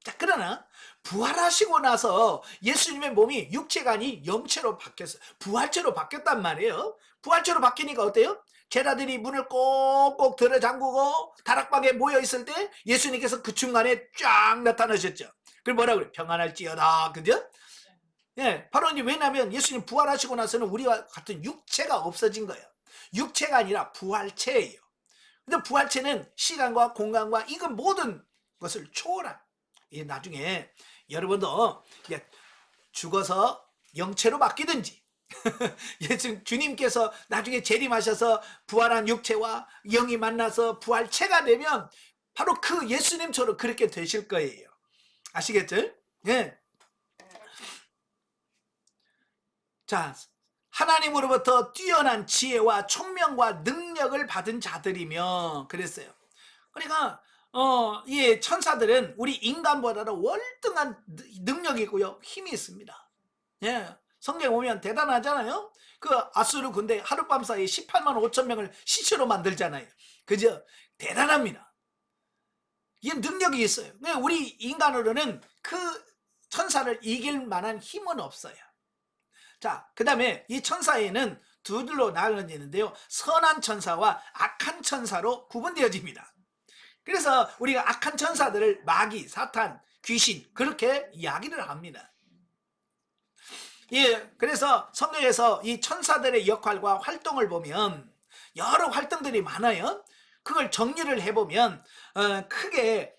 자, 그러나 부활하시고 나서 예수님의 몸이 육체가 아닌 영체로 바뀌었어요. 부활체로 바뀌었단 말이에요. 부활체로 바뀌니까 어때요? 제자들이 문을 꼭꼭 들어 잠그고 다락방에 모여 있을 때 예수님께서 그 중간에 쫙 나타나셨죠. 그걸 뭐라 그래요? 평안할지어다. 그죠? 예, 바로 이제 왜냐하면 예수님 부활하시고 나서는 우리와 같은 육체가 없어진 거예요. 육체가 아니라 부활체예요. 근데 부활체는 시간과 공간과 이건 모든 것을 초월한. 나중에 여러분도 죽어서 영체로 바뀌든지 주님께서 나중에 재림하셔서 부활한 육체와 영이 만나서 부활체가 되면 바로 그 예수님처럼 그렇게 되실 거예요. 아시겠죠? 예. 자, 하나님으로부터 뛰어난 지혜와 총명과 능력을 받은 자들이며 그랬어요. 그러니까 이 천사들은 우리 인간보다는 월등한 능력이 있고요, 힘이 있습니다. 예, 성경에 보면 대단하잖아요. 그 아수르 군대 하룻밤 사이에 18만 5천 명을 시체로 만들잖아요. 그죠? 대단합니다. 이 능력이 있어요. 우리 인간으로는 그 천사를 이길 만한 힘은 없어요. 자, 그 다음에 이 천사에는 둘로 나눠지는데요, 선한 천사와 악한 천사로 구분되어집니다. 그래서 우리가 악한 천사들을 마귀, 사탄, 귀신 그렇게 이야기를 합니다. 예, 그래서 성경에서 이 천사들의 역할과 활동을 보면 여러 활동들이 많아요. 그걸 정리를 해보면 크게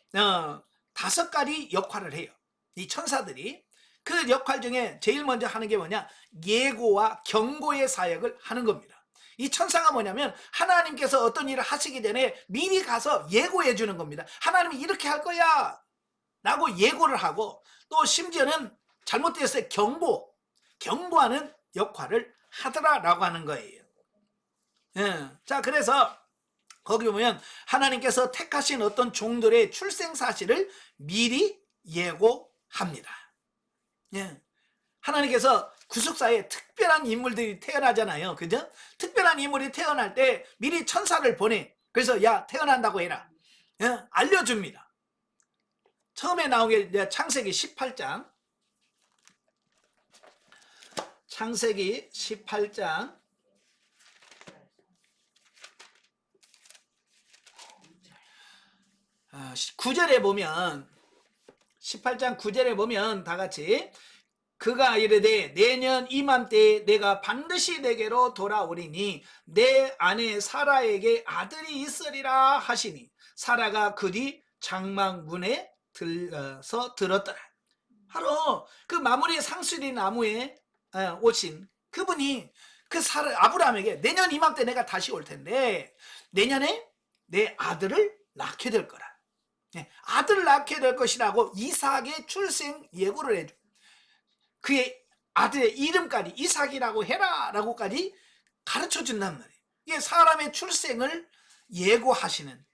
5가지 역할을 해요. 이 천사들이 그 역할 중에 제일 먼저 하는 게 뭐냐? 예고와 경고의 사역을 하는 겁니다. 이 천사가 뭐냐면 하나님께서 어떤 일을 하시기 전에 미리 가서 예고해 주는 겁니다. 하나님이 이렇게 할 거야 라고 예고를 하고, 또 심지어는 잘못되었을 때 경고하는 역할을 하더라라고 하는 거예요. 예. 자, 그래서 거기 보면 하나님께서 택하신 어떤 종들의 출생 사실을 미리 예고합니다. 예. 하나님께서 구속사에 특별한 인물들이 태어나잖아요. 그죠? 특별한 인물이 태어날 때 미리 천사를 보내. 그래서 야, 태어난다고 해라. 예? 알려줍니다. 처음에 나온 게 창세기 18장. 창세기 18장 9절에 보면, 18장 9절에 보면 다 같이, 그가 이르되 내년 이맘때에 내가 반드시 내게로 돌아오리니 내 아내 사라에게 아들이 있으리라 하시니 사라가 그 뒤 장막문에 들어서 들었더라. 바로 그 마무리 상수리 나무에 오신 그분이 그 아브라함에게 내년 이맘때 내가 다시 올 텐데 내년에 내 아들을 낳게 될 거라. 아들을 낳게 될 것이라고 이삭의 출생 예고를 해줘. 그의 아들의 이름까지 이삭이라고 해라 라고까지 가르쳐 준단 말이에요. 이게 사람의 출생을 예고하시는.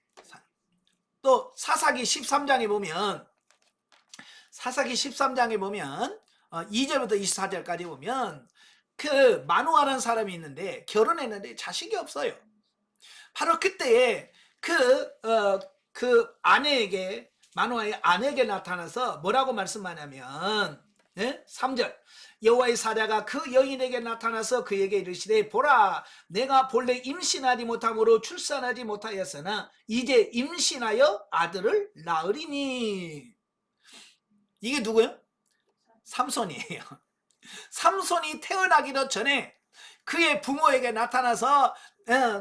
또 사사기 13장에 보면 2절부터 24절까지 보면 그 마누아라는 사람이 있는데 결혼했는데 자식이 없어요. 바로 그때에 그 아내에게, 마누아의 아내에게 나타나서 뭐라고 말씀하냐면 3절, 여호와의 사자가 그 여인에게 나타나서 그에게 이르시되 보라, 내가 본래 임신하지 못함으로 출산하지 못하였으나 이제 임신하여 아들을 낳으리니. 이게 누구예요? 삼손이에요. 삼손이 태어나기도 전에 그의 부모에게 나타나서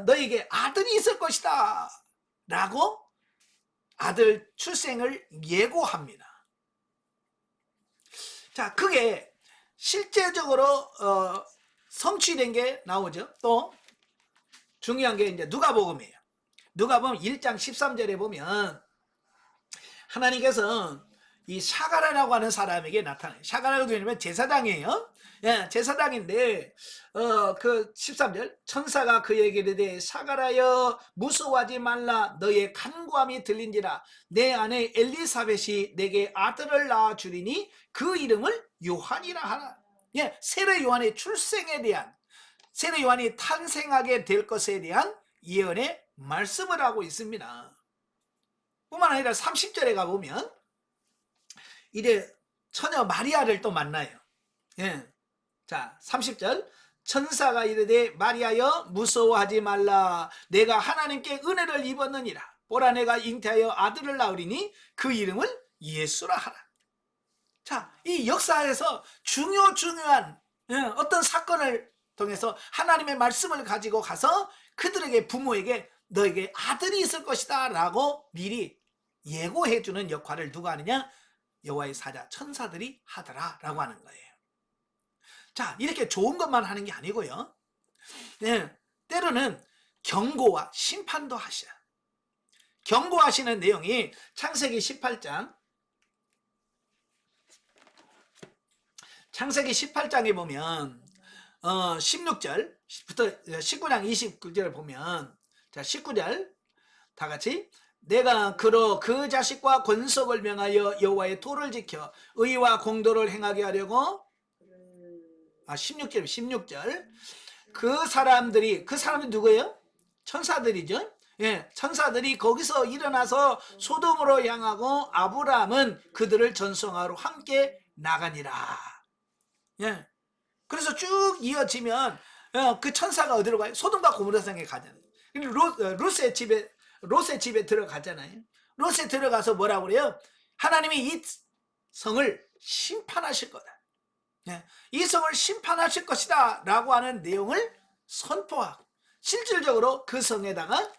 너에게 아들이 있을 것이다 라고 아들 출생을 예고합니다. 자, 그게 실제적으로 성취된 게 나오죠. 또 중요한 게 이제 누가복음이에요. 누가복음 1장 13절에 보면 하나님께서 이 샤가라라고 하는 사람에게 나타나요. 샤가라가 누구냐면 제사장이에요. 예, 제사장인데 그 13절, 천사가 그에게 이르되 샤가라여 무서워하지 말라, 너의 간구함이 들린지라 내 아내 엘리사벳이 내게 아들을 낳아 주리니 그 이름을 요한이라 하라. 예, 세례 요한의 출생에 대한 세례 요한이 탄생하게 될 것에 대한 예언의 말씀을 하고 있습니다. 뿐만 아니라 30절에 가보면 이제 처녀 마리아를 또 만나요. 예. 자, 30절. 천사가 이르되 마리아여 무서워하지 말라. 내가 하나님께 은혜를 입었느니라. 보라 내가 잉태하여 아들을 낳으리니 그 이름을 예수라 하라. 자, 이 역사에서 중요한 어떤 사건을 통해서 하나님의 말씀을 가지고 가서 그들에게 부모에게 너에게 아들이 있을 것이다 라고 미리 예고해 주는 역할을 누가 하느냐? 여호와의 사자 천사들이 하더라 라고 하는 거예요. 자, 이렇게 좋은 것만 하는 게 아니고요. 네, 때로는 경고와 심판도 하셔요. 경고하시는 내용이 창세기 18장 창세기 18장에 보면 16절부터 19장 29절을 보면, 자 19절 다 같이 내가 그로 그 자식과 권속을 명하여 여호와의 도를 지켜 의와 공도를 행하게 하려고 16절 그 사람들이 누구예요? 천사들이죠. 예, 천사들이 거기서 일어나서 소돔으로 향하고 아브라함은 그들을 전송하러 함께 나가니라. 예, 그래서 쭉 이어지면 그 천사가 어디로 가요? 소돔과 고모라 성에 가잖아요. 롯의 집에 들어가잖아요. 롯에 들어가서 뭐라고 그래요? 하나님이 이 성을 심판하실 거다. 예, 이 성을 심판하실 것이다 라고 하는 내용을 선포하고, 실질적으로 그 성에다가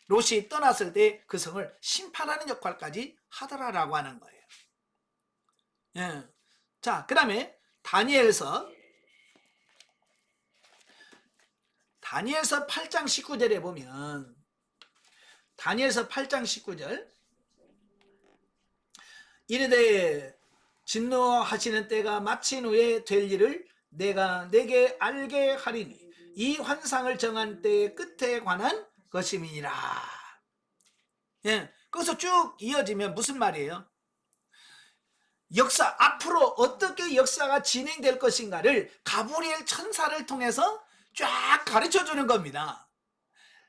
롯이 떠났을 때 그 성을 심판하는 역할까지 하더라라고 하는 거예요. 예. 자, 그 다음에 다니엘서 8장 19절에 보면, 다니엘서 8장 19절 이르되 진노하시는 때가 마친 후에 될 일을 내가 내게 알게 하리니 이 환상을 정한 때의 끝에 관한 것임이니라. 예, 거기서 쭉 이어지면 무슨 말이에요? 역사, 앞으로 어떻게 역사가 진행될 것인가를 가브리엘 천사를 통해서 쫙 가르쳐 주는 겁니다.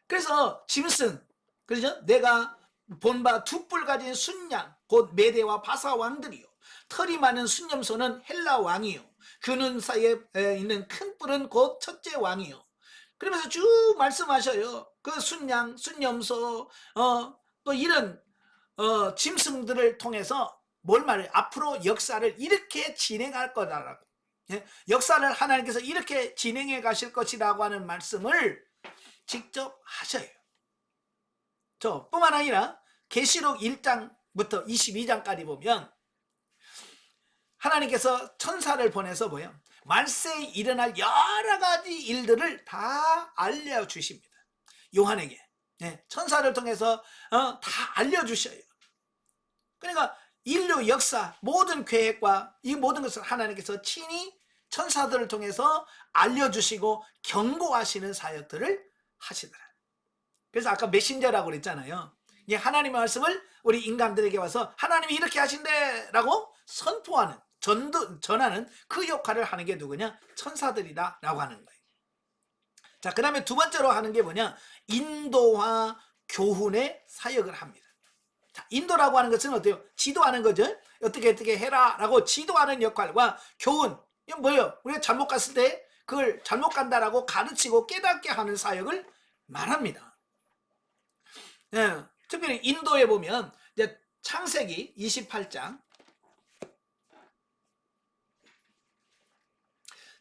그래서 짐승, 그렇죠? 내가 본 바 두 뿔 가진 순양 곧 메대와 바사 왕들이요, 털이 많은 순념소는 헬라 왕이요, 그 눈 사이에 있는 큰 뿔은 곧 첫째 왕이요. 그러면서 쭉 말씀하셔요. 그 순양, 순념소, 또 이런 짐승들을 통해서 뭘 말해요? 앞으로 역사를 이렇게 진행할 거다라고. 예? 역사를 하나님께서 이렇게 진행해 가실 것이라고 하는 말씀을 직접 하셔요. 저 뿐만 아니라 계시록 1장부터 22장까지 보면 하나님께서 천사를 보내서 뭐예요? 말세에 일어날 여러 가지 일들을 다 알려주십니다. 요한에게. 네, 천사를 통해서 다 알려주셔요. 그러니까 인류 역사 모든 계획과 이 모든 것을 하나님께서 친히 천사들을 통해서 알려주시고 경고하시는 사역들을 하시더라. 그래서 아까 메신저라고 그랬잖아요. 이 하나님의 말씀을 우리 인간들에게 와서 하나님이 이렇게 하신대 라고 선포하는, 전하는 그 역할을 하는 게 누구냐? 천사들이다 라고 하는 거예요. 자, 그 다음에 두 번째로 하는 게 뭐냐? 인도와 교훈의 사역을 합니다. 자, 인도라고 하는 것은 어때요? 지도하는 거죠. 어떻게 해라 라고 지도하는 역할과 교훈, 이건 뭐예요? 우리가 잘못 갔을 때 그걸 잘못 간다라고 가르치고 깨닫게 하는 사역을 말합니다. 예, 특별히 인도에 보면 이제 창세기 28장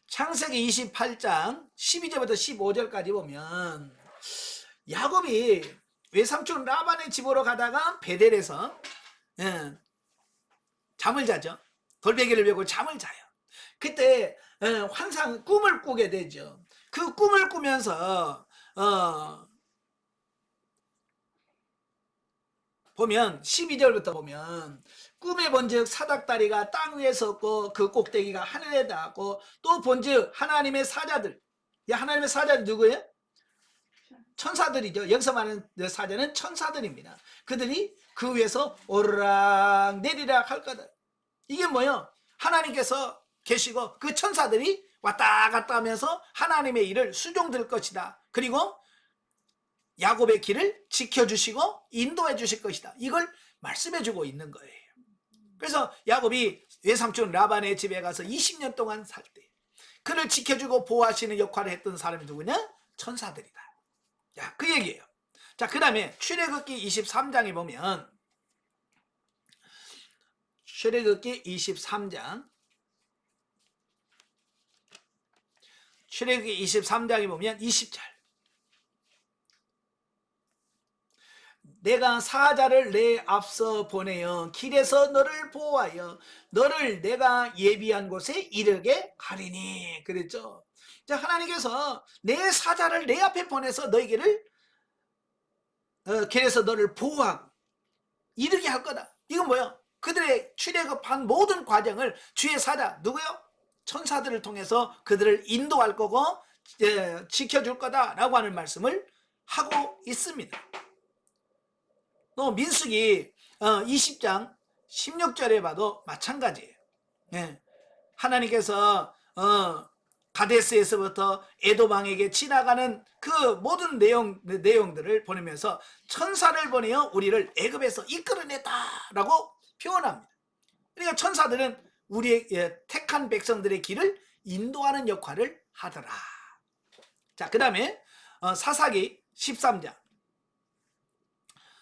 창세기 28장 12절부터 15절까지 보면 야곱이 외삼촌 라반의 집으로 가다가 베델에서 잠을 자죠. 돌베개를 메고 잠을 자요. 그때 환상, 꿈을 꾸게 되죠. 그 꿈을 꾸면서 보면 12절부터 보면 꿈에 본즉 사닥다리가 땅 위에 섰고 그 꼭대기가 하늘에 닿았고, 또 본즉 하나님의 사자들, 하나님의 사자들 누구예요? 천사들이죠. 여기서 말하는 사자는 천사들입니다. 그들이 그 위에서 오르락 내리락 할 거다. 이게 뭐예요? 하나님께서 계시고 그 천사들이 왔다 갔다 하면서 하나님의 일을 수종될 것이다. 그리고 야곱의 길을 지켜주시고 인도해 주실 것이다. 이걸 말씀해 주고 있는 거예요. 그래서 야곱이 외삼촌 라반의 집에 가서 20년 동안 살 때 그를 지켜주고 보호하시는 역할을 했던 사람이 누구냐? 천사들이다. 야, 그 얘기예요. 자, 그 다음에 출애굽기 23장에 보면 출애굽기 23장 출애굽기 23장에 보면 20절 내가 사자를 내 앞서 보내어 길에서 너를 보호하여 너를 내가 예비한 곳에 이르게 하리니 그랬죠. 자, 하나님께서 내 사자를 내 앞에 보내서 너희를 길에서 너를 보호하고 이르게 할 거다. 이건 뭐야? 그들의 출애굽한 모든 과정을 주의 사자 누구요? 천사들을 통해서 그들을 인도할 거고 지켜줄 거다라고 하는 말씀을 하고 있습니다. 또 민수기 20장 16절에 봐도 마찬가지예요. 예. 하나님께서 가데스에서부터 에돔왕에게 지나가는 그 모든 내용들을 보내면서 천사를 보내어 우리를 애굽에서 이끌어냈다라고 표현합니다. 그러니까 천사들은 우리의 택한 백성들의 길을 인도하는 역할을 하더라. 자, 그 다음에 사사기 13장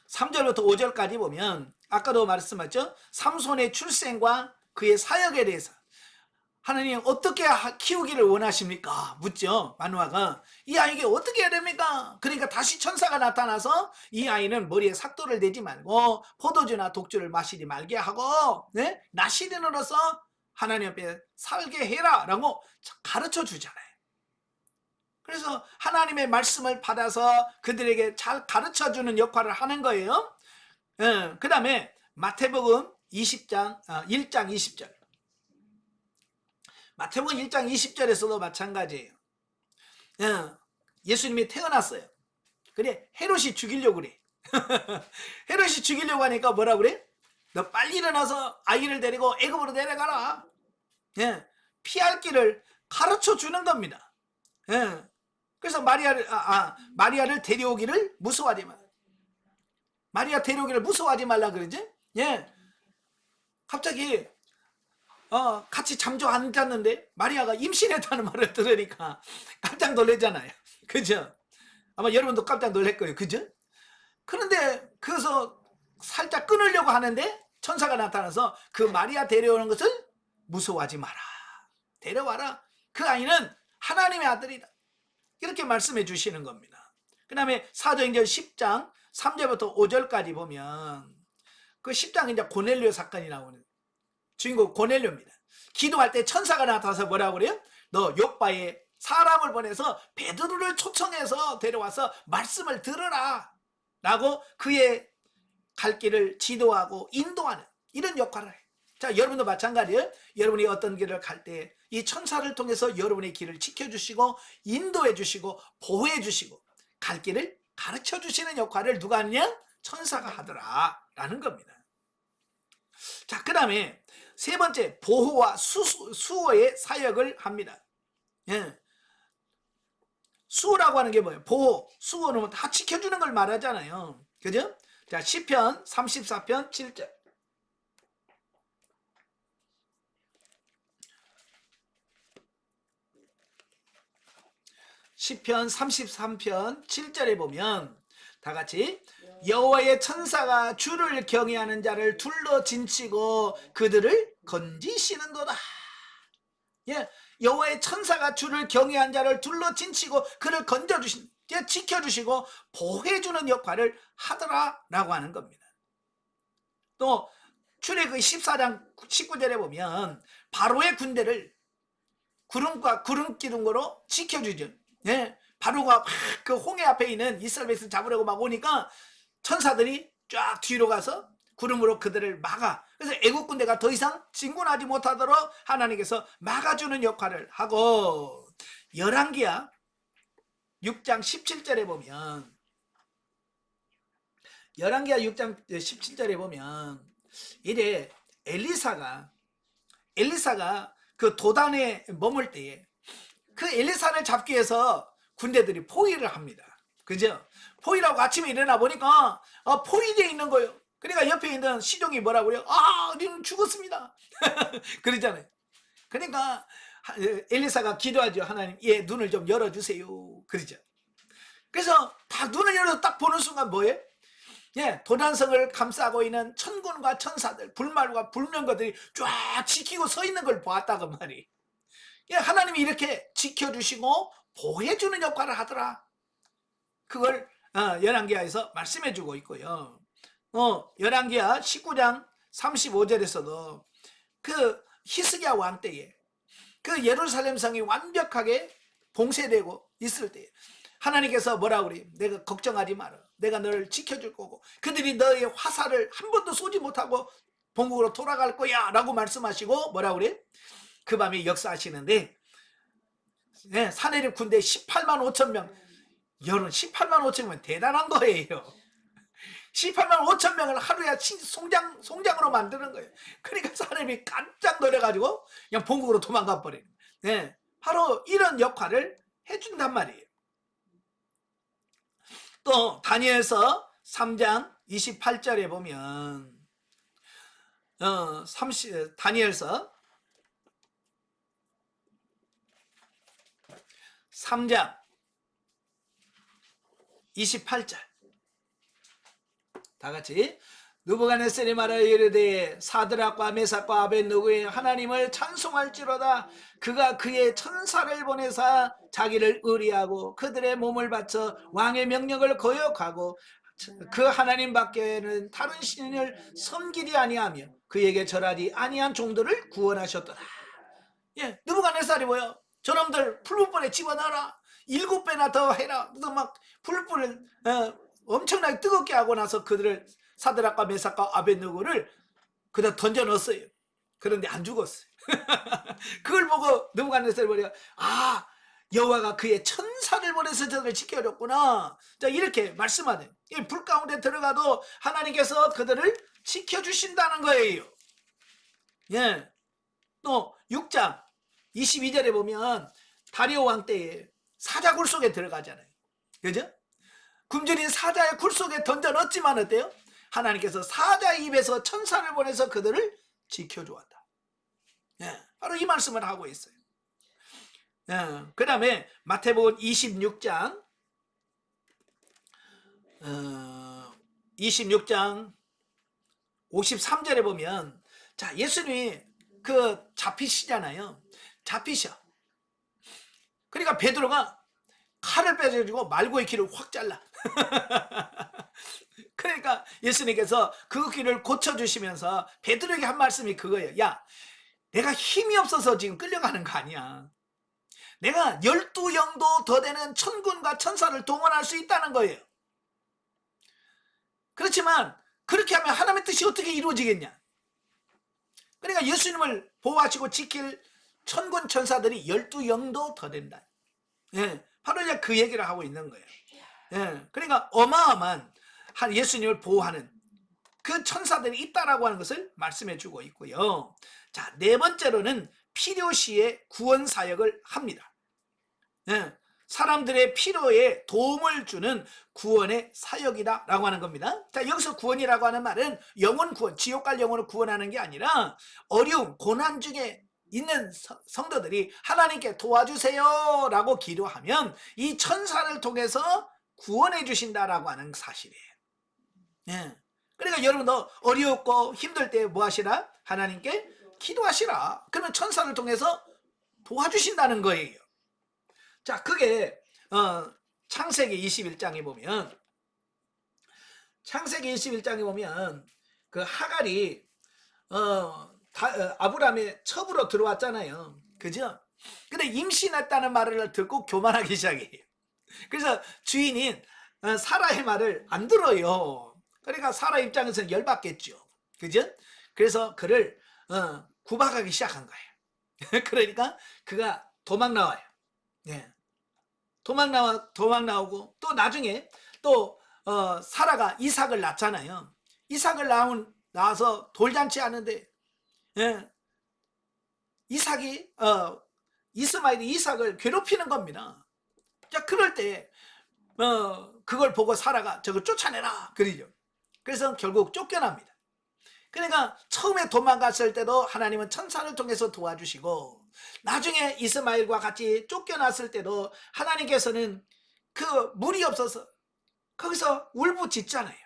3절부터 5절까지 보면 아까도 말씀하셨죠. 삼손의 출생과 그의 사역에 대해서 하나님 어떻게 키우기를 원하십니까? 묻죠. 마누아가 이 아이에게 어떻게 해야 됩니까? 그러니까 다시 천사가 나타나서 이 아이는 머리에 삭도를 대지 말고 포도주나 독주를 마시지 말게 하고 나시린으로서 하나님 앞에 살게 해라 라고 가르쳐 주잖아요. 그래서 하나님의 말씀을 받아서 그들에게 잘 가르쳐주는 역할을 하는 거예요. 그 다음에 마태복음 1장 20절 마태복음 1장 20절에서도 마찬가지예요. 예수님이 태어났어요. 그래 헤롯이 죽이려고 그래. 헤롯이 죽이려고 하니까 뭐라 그래? 너 빨리 일어나서 아이를 데리고 애굽으로 내려가라. 피할 길을 가르쳐 주는 겁니다. 그래서 마리아를 데려오기를 무서워하지 말라. 마리아 데려오기를 무서워하지 말라 그러지? 갑자기 같이 잠도 안 잤는데 마리아가 임신했다는 말을 들으니까 깜짝 놀랐잖아요. 그죠? 아마 여러분도 깜짝 놀랄 거예요. 그죠? 그런데 그래서 살짝 끊으려고 하는데 천사가 나타나서 그 마리아 데려오는 것을 무서워하지 마라. 데려와라. 그 아이는 하나님의 아들이다. 이렇게 말씀해 주시는 겁니다. 그 다음에 사도행전 10장 3절부터 5절까지 보면 그 10장 이제 고넬료 사건이 나오는 주인공 고넬료입니다. 기도할 때 천사가 나타나서 뭐라고 그래요? 너 요바에 사람을 보내서 베드로를 초청해서 데려와서 말씀을 들으라 라고 그의 갈 길을 지도하고 인도하는 이런 역할을 해요. 자, 여러분도 마찬가지예요. 여러분이 어떤 길을 갈 때 이 천사를 통해서 여러분의 길을 지켜주시고 인도해 주시고 보호해 주시고 갈 길을 가르쳐 주시는 역할을 누가 하느냐? 천사가 하더라 라는 겁니다. 자, 그 다음에 세 번째 보호와 수호의 사역을 합니다. 수호라고 하는 게 뭐예요? 보호, 수호는 다 지켜주는 걸 말하잖아요. 그죠? 자, 시편 34편 7절 시편 33편 7절에 보면 다 같이 여호와의 천사가 주를 경외하는 자를 둘러 진치고 그들을 건지시는도다. 여호와의 천사가 주를 경외한 자를 둘러 진치고 그를 건져주신 지켜주시고 보호해주는 역할을 하더라라고 하는 겁니다. 또 출애굽기 14장 19절에 보면 바로의 군대를 구름과 구름 기둥으로 지켜주죠. 바로가 그 홍해 앞에 있는 이스라엘 백성 잡으려고 막 오니까 천사들이 쫙 뒤로 가서 구름으로 그들을 막아. 그래서 애국 군대가 더 이상 진군하지 못하도록 하나님께서 막아주는 역할을 하고, 열왕기야 6장 17절에 보면, 열왕기야 6장 17절에 보면 이래 엘리사가 그 도단에 머물 때에 그 엘리사를 잡기 위해서 군대들이 포위를 합니다. 그죠? 포위라고 아침에 일어나 보니까 포위되어 있는 거예요. 그러니까 옆에 있는 시종이 뭐라고 그래요? 우리는 죽었습니다. 그러잖아요. 그러니까 엘리사가 기도하죠. 하나님, 얘 눈을 좀 열어주세요. 그러죠. 그래서 다 눈을 열어 딱 보는 순간 뭐예요? 도단성을 감싸고 있는 천군과 천사들, 불말과 불명거들이 쫙 지키고 서 있는 걸 보았다고 말이. 하나님이 이렇게 지켜주시고 보호해주는 역할을 하더라. 그걸 열왕기하에서 말씀해주고 있고요. 열왕기하 19장 35절에서도 그 히스기야 왕 때에 그 예루살렘 성이 완벽하게 봉쇄되고 있을 때 하나님께서 뭐라고 그래요? 내가 걱정하지 마라. 내가 너를 지켜줄 거고 그들이 너의 화살을 한 번도 쏘지 못하고 본국으로 돌아갈 거야 라고 말씀하시고 뭐라고 그래요? 그 밤에 역사하시는데 산헤립 군대 18만 5천 명, 여러분 18만 5천 명 대단한 거예요. 18만 5천 명을 하루에 송장으로 만드는 거예요. 그러니까 사람이 깜짝 놀래가지고 그냥 본국으로 도망가 버려요. 바로 이런 역할을 해준단 말이에요. 또 다니엘서 3장 28절에 보면 다니엘서 3장 28절 다 같이 느부갓네살이 말하여 이르되 사드락과 메삭과 아벳느고의 하나님을 찬송할지로다. 그가 그의 천사를 보내사 자기를 의리하고 그들의 몸을 바쳐 왕의 명령을 거역하고 그 하나님 밖에는 다른 신을 섬기지 아니하며 그에게 절하지 아니한 종들을 구원하셨더라. 느부갓네살이 뭐요? 저놈들 풀무불에 집어넣어라. 7배나 더 해라. 막 풀무불을 엄청나게 뜨겁게 하고 나서 그들을 사드락과 메삭과 아벳느고를 그다 던져 넣었어요. 그런데 안 죽었어요. 그걸 보고 느부갓네살이 뭐래요? 여호와가 그의 천사를 보내서 저들을 지켜줬구나. 자, 이렇게 말씀하네요. 이 불 가운데 들어가도 하나님께서 그들을 지켜주신다는 거예요. 또 6장 22절에 보면 다리오 왕 때에 사자 굴 속에 들어가잖아요. 그죠? 굶주린 사자의 굴 속에 던져 넣었지만 어때요? 하나님께서 사자의 입에서 천사를 보내서 그들을 지켜주었다. 바로 이 말씀을 하고 있어요. 그 다음에 마태복음 26장 53절에 보면 자, 예수님이 잡히시잖아요. 잡히셔. 그러니까 베드로가 칼을 빼가지고 말고의 길을 확 잘라. 그러니까 예수님께서 그 길을 고쳐주시면서 베드로에게 한 말씀이 그거예요. 야, 내가 힘이 없어서 지금 끌려가는 거 아니야. 내가 12영도 더 되는 천군과 천사를 동원할 수 있다는 거예요. 그렇지만 그렇게 하면 하나님의 뜻이 어떻게 이루어지겠냐. 그러니까 예수님을 보호하시고 지킬 천군 천사들이 12영도 더 된다. 바로 이제 그 얘기를 하고 있는 거예요. 그러니까 어마어마한 예수님을 보호하는 그 천사들이 있다라고 하는 것을 말씀해 주고 있고요. 자, 네 번째로는 필요시에 구원 사역을 합니다. 사람들의 필요에 도움을 주는 구원의 사역이다라고 하는 겁니다. 자, 여기서 구원이라고 하는 말은 영혼 구원, 지옥 갈 영혼을 구원하는 게 아니라 어려움, 고난 중에 있는 성도들이 하나님께 도와주세요 라고 기도하면 이 천사를 통해서 구원해 주신다라고 하는 사실이에요. 그러니까 여러분도 어렵고 힘들 때 뭐 하시라? 하나님께 기도하시라. 그러면 천사를 통해서 도와주신다는 거예요. 자, 그게 창세기 21장에 보면 그 하갈이 아브라함의 첩으로 들어왔잖아요. 그죠? 근데 임신했다는 말을 듣고 교만하기 시작해요. 그래서 주인인 사라의 말을 안 들어요. 그러니까 사라 입장에서는 열받겠죠. 그죠? 그래서 그를 구박하기 시작한 거예요. 그러니까 그가 도망 나와요. 도망 나오고 또 나중에 또 사라가 이삭을 낳잖아요. 이삭을 낳아서 돌잔치 하는데 이삭이 이스마엘이 이삭을 괴롭히는 겁니다. 자, 그럴 때 그걸 보고 사라가 저걸 쫓아내라 그러죠. 그래서 결국 쫓겨납니다. 그러니까 처음에 도망갔을 때도 하나님은 천사를 통해서 도와주시고, 나중에 이스마엘과 같이 쫓겨났을 때도 하나님께서는 그 물이 없어서 거기서 울부짖잖아요.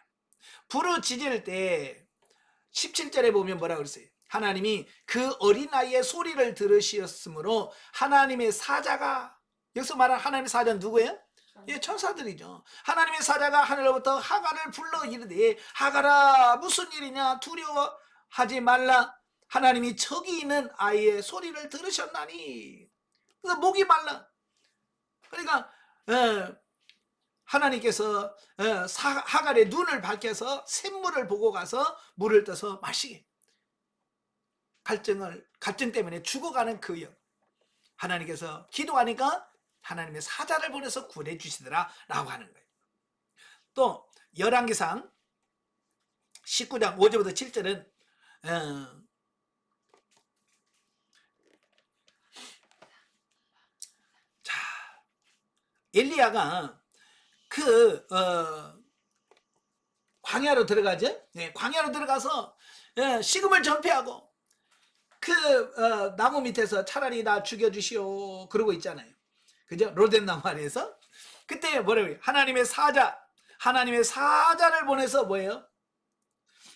부르짖을 때 17절에 보면 뭐라 그랬어요? 하나님이 그 어린아이의 소리를 들으셨으므로 하나님의 사자가, 여기서 말한 하나님의 사자는 누구예요? 예, 천사들이죠. 하나님의 사자가 하늘로부터 하갈을 불러 이르되, 하갈아 무슨 일이냐, 두려워하지 말라. 하나님이 저기 있는 아이의 소리를 들으셨나니. 그래서 목이 말라. 그러니까 하나님께서 하갈의 눈을 밝혀서 샘물을 보고 가서 물을 떠서 마시게. 갈증 때문에 죽어가는 그 영, 하나님께서 기도하니까 하나님의 사자를 보내서 구원해 주시더라 라고 하는 거예요. 또 열왕기상 19장 5절부터 7절은 자, 엘리야가 광야로 들어가죠. 네, 광야로 들어가서 식음을 전폐하고 나무 밑에서 차라리 나 죽여주시오 그러고 있잖아요. 그죠? 로뎀나무 아래에서. 그때 뭐라고요? 하나님의 사자를 보내서 뭐예요?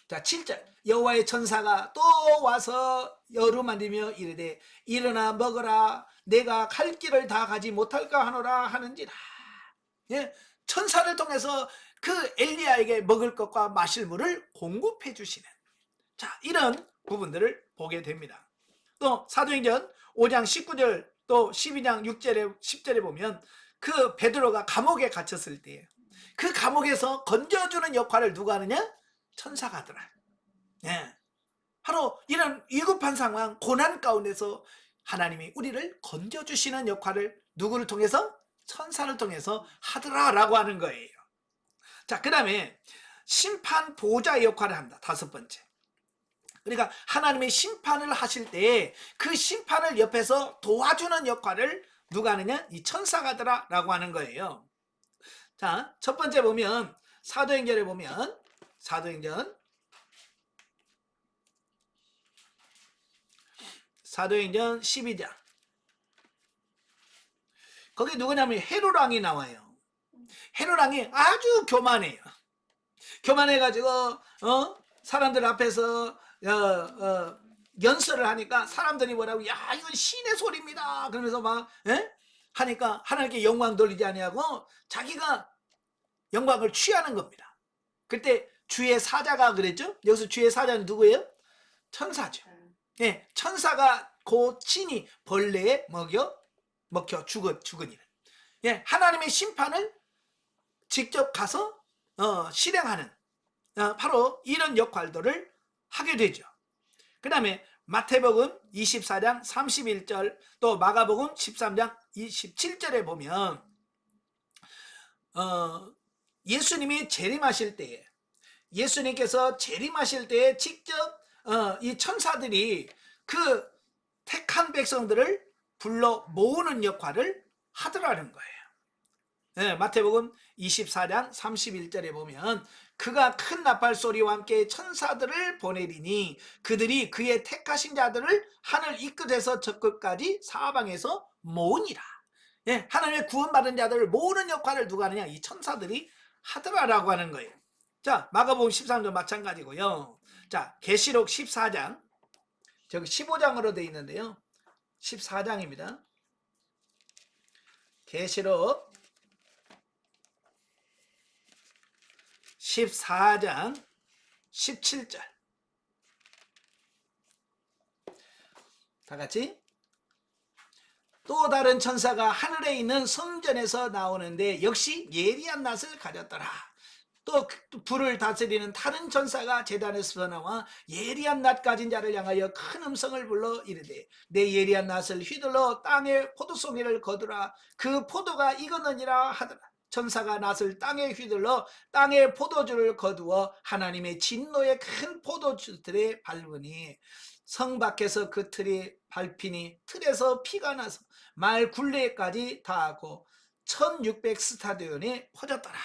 자, 7절. 여호와의 천사가 또 와서 여루만지며 이르되, 일어나 먹어라. 내가 갈 길을 다 가지 못할까 하노라 하는지라. 예, 천사를 통해서 그 엘리야에게 먹을 것과 마실 물을 공급해 주시는, 자, 이런 부분들을 보게 됩니다. 또 사도행전 5장 19절 또 12장 6절에 10절에 보면 그 베드로가 감옥에 갇혔을 때 그 감옥에서 건져주는 역할을 누가 하느냐? 천사가 하더라. 예. 바로 이런 위급한 상황, 고난 가운데서 하나님이 우리를 건져주시는 역할을 누구를 통해서? 천사를 통해서 하더라라고 하는 거예요. 자, 그 다음에 심판 보호자의 역할을 합니다. 5번째. 그러니까 하나님의 심판을 하실 때 그 심판을 옆에서 도와주는 역할을 누가 하느냐? 이 천사가 하더라라고 하는 거예요. 자, 첫 번째 보면 사도행전에 보면 사도행전 12장 거기 누구냐면 헤롯 왕이 나와요. 헤롯 왕이 아주 교만해요. 교만해가지고 사람들 앞에서 연설을 하니까 사람들이 뭐라고, 야, 이건 신의 소리입니다 그러면서 막 하니까 하나님께 영광 돌리지 아니하고 자기가 영광을 취하는 겁니다. 그때 주의 사자가 그랬죠. 여기서 주의 사자는 누구예요? 천사죠. 예, 천사가 그 친히 벌레에 먹혀 죽으니라. 예, 하나님의 심판을 직접 가서 실행하는 바로 이런 역할들을 하게 되죠. 그 다음에 마태복음 24장 31절 또 마가복음 13장 27절에 보면 예수님이 재림하실 때에, 예수님께서 재림하실 때에 직접 이 천사들이 그 택한 백성들을 불러 모으는 역할을 하더라는 거예요. 네, 마태복음 24장 31절에 보면 그가 큰 나팔 소리와 함께 천사들을 보내리니 그들이 그의 택하신 자들을 하늘 이 끝에서 저 끝까지 사방에서 모으니라. 예, 하나님의 구원받은 자들을 모으는 역할을 누가 하느냐? 이 천사들이 하더라라고 하는 거예요. 자, 마가복음 13도 마찬가지고요. 자, 계시록 14장, 저기 15장으로 되어 있는데요. 14장입니다. 계시록 14장 17절 다 같이. 또 다른 천사가 하늘에 있는 성전에서 나오는데 역시 예리한 낫을 가졌더라. 또 불을 다스리는 다른 천사가 제단에서 나와 예리한 낫 가진 자를 향하여 큰 음성을 불러 이르되, 내 예리한 낫을 휘둘러 땅에 포도송이를 거두라. 그 포도가 익었느니라 하더라. 천사가 낫을 땅에 휘둘러 땅에 포도주를 거두어 하나님의 진노의 큰 포도주들에 밟으니, 성 밖에서 그 틀이 밟히니 틀에서 피가 나서 말 굴레까지 닿고 1600 스타디온에 퍼졌더라.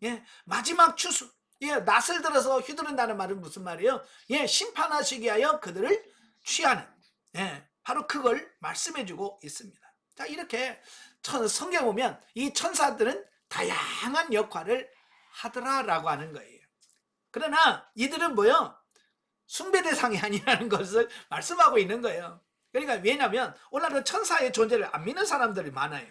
예, 마지막 추수. 예, 낫을 들어서 휘두른다는 말은 무슨 말이에요? 예, 심판하시기 위하여 그들을 취하는. 예, 바로 그걸 말씀해주고 있습니다. 자, 이렇게 성경 보면 이 천사들은 다양한 역할을 하더라라고 하는 거예요. 그러나 이들은 뭐요? 숭배 대상이 아니라는 것을 말씀하고 있는 거예요. 그러니까 왜냐하면 오늘은 천사의 존재를 안 믿는 사람들이 많아요.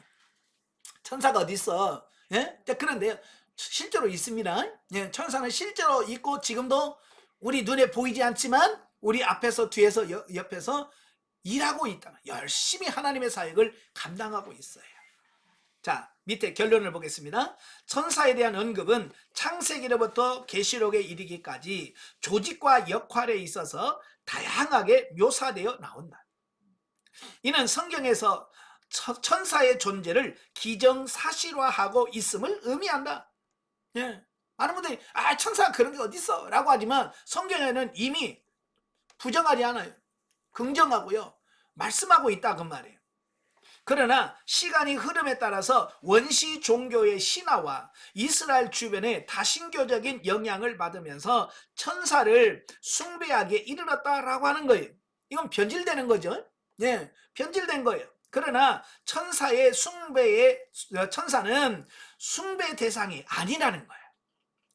천사가 어디 있어? 예? 그런데 실제로 있습니다. 예, 천사는 실제로 있고 지금도 우리 눈에 보이지 않지만 우리 앞에서 뒤에서 옆에서 일하고 있다. 열심히 하나님의 사역을 감당하고 있어요. 자, 밑에 결론을 보겠습니다. 천사에 대한 언급은 창세기로부터 계시록에 이르기까지 조직과 역할에 있어서 다양하게 묘사되어 나온다. 이는 성경에서 천사의 존재를 기정사실화하고 있음을 의미한다. 예. 많은 분들이 천사가 그런 게 어딨어 라고 하지만 성경에는 이미 부정하지 않아요. 긍정하고요. 말씀하고 있다 그 말이에요. 그러나 시간이 흐름에 따라서 원시 종교의 신화와 이스라엘 주변의 다신교적인 영향을 받으면서 천사를 숭배하기에 이르렀다라고 하는 거예요. 이건 변질되는 거죠. 예, 변질된 거예요. 그러나 천사는 숭배 대상이 아니라는 거예요.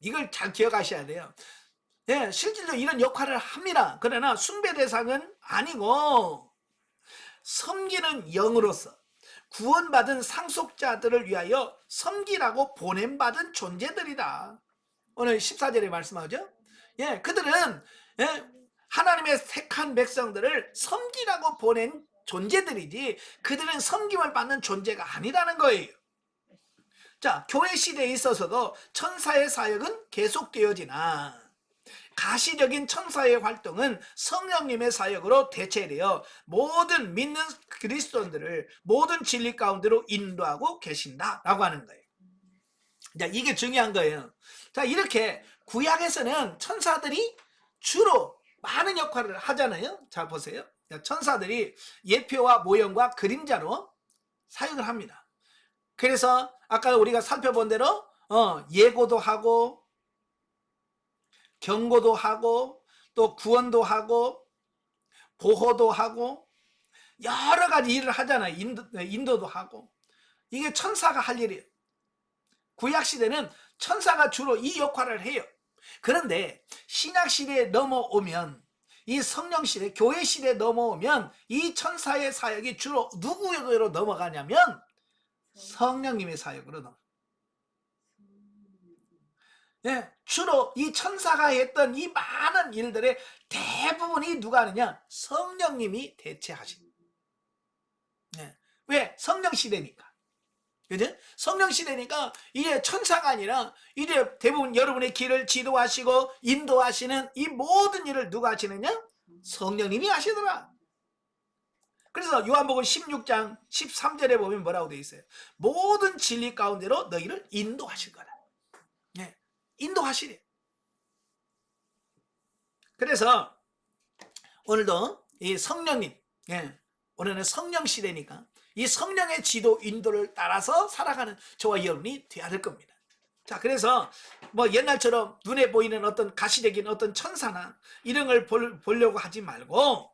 이걸 잘 기억하셔야 돼요. 예, 실질적으로 이런 역할을 합니다. 그러나 숭배 대상은 아니고 섬기는 영으로서 구원받은 상속자들을 위하여 섬기라고 보냄받은 존재들이다. 오늘 14절에 말씀하죠. 예, 그들은 하나님의 택한 백성들을 섬기라고 보낸 존재들이지 그들은 섬김을 받는 존재가 아니라는 거예요. 자, 교회 시대에 있어서도 천사의 사역은 계속되어지나 가시적인 천사의 활동은 성령님의 사역으로 대체되어 모든 믿는 그리스도인들을 모든 진리 가운데로 인도하고 계신다라고 하는 거예요. 자, 이게 중요한 거예요. 자, 이렇게 구약에서는 천사들이 주로 많은 역할을 하잖아요. 잘 보세요. 천사들이 예표와 모형과 그림자로 사역을 합니다. 그래서 아까 우리가 살펴본 대로 예고도 하고 경고도 하고 또 구원도 하고 보호도 하고 여러 가지 일을 하잖아요. 인도도 하고. 이게 천사가 할 일이에요. 구약시대는 천사가 주로 이 역할을 해요. 그런데 신약시대에 넘어오면 이 성령시대, 교회시대에 넘어오면 이 천사의 사역이 주로 누구에게로 넘어가냐면 성령님의 사역으로 넘어가요. 예, 주로 이 천사가 했던 이 많은 일들의 대부분이 누가 하느냐? 성령님이 대체하신. 예, 왜? 성령 시대니까. 그죠? 성령 시대니까 이게 천사가 아니라 이제 대부분 여러분의 길을 지도하시고 인도하시는 이 모든 일을 누가 하시느냐? 성령님이 하시더라. 그래서 요한복음 16장 13절에 보면 뭐라고 되어 있어요? 모든 진리 가운데로 너희를 인도하실 거다. 예, 인도하시래. 그래서 오늘도 이 성령님, 오늘은 성령 시대니까 이 성령의 지도 인도를 따라서 살아가는 저와 여러분이 되어야 될 겁니다. 자, 그래서 뭐 옛날처럼 눈에 보이는 어떤 가시적인 어떤 천사나 이런 걸 보려고 하지 말고,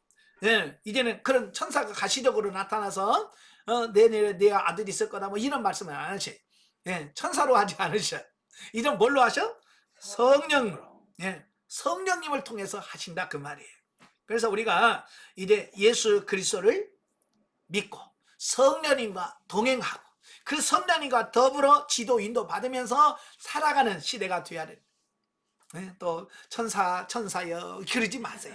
이제는 그런 천사가 가시적으로 나타나서 내 아들이 있을 거다 뭐 이런 말씀을 안 하셔요. 천사로 하지 않으셔요. 이전 뭘로 하셔? 성령으로. 성령님을 통해서 하신다 그 말이에요. 그래서 우리가 이제 예수 그리스도를 믿고 성령님과 동행하고 그 성령님과 더불어 지도 인도 받으면서 살아가는 시대가 되어야 돼. 또 천사여 그러지 마세요.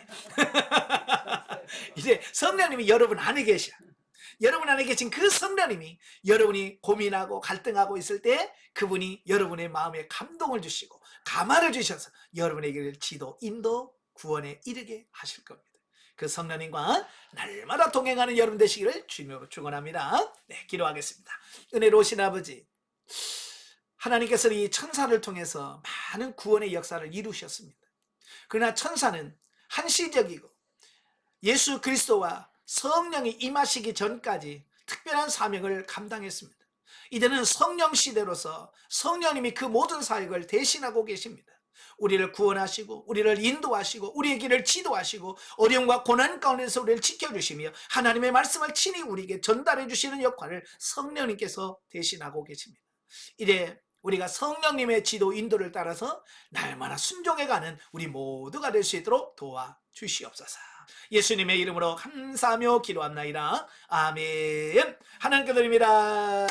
이제 성령님이 여러분 안에 계셔. 여러분 안에 계신 그 성령님이 여러분이 고민하고 갈등하고 있을 때 그분이 여러분의 마음에 감동을 주시고 감화를 주셔서 여러분에게 지도, 인도, 구원에 이르게 하실 겁니다. 그 성령님과 날마다 동행하는 여러분 되시기를 주님으로 축원합니다. 네, 기도하겠습니다. 은혜로우신 아버지, 하나님께서는 이 천사를 통해서 많은 구원의 역사를 이루셨습니다. 그러나 천사는 한시적이고 예수 그리스도와 성령이 임하시기 전까지 특별한 사명을 감당했습니다. 이제는 성령 시대로서 성령님이 그 모든 사역을 대신하고 계십니다. 우리를 구원하시고 우리를 인도하시고 우리의 길을 지도하시고 어려움과 고난 가운데서 우리를 지켜주시며 하나님의 말씀을 친히 우리에게 전달해 주시는 역할을 성령님께서 대신하고 계십니다. 이제 우리가 성령님의 지도 인도를 따라서 날마다 순종해가는 우리 모두가 될 수 있도록 도와주시옵소서. 예수님의 이름으로 감사하며 기도합나이다. 아멘. 하나님께 드립니다.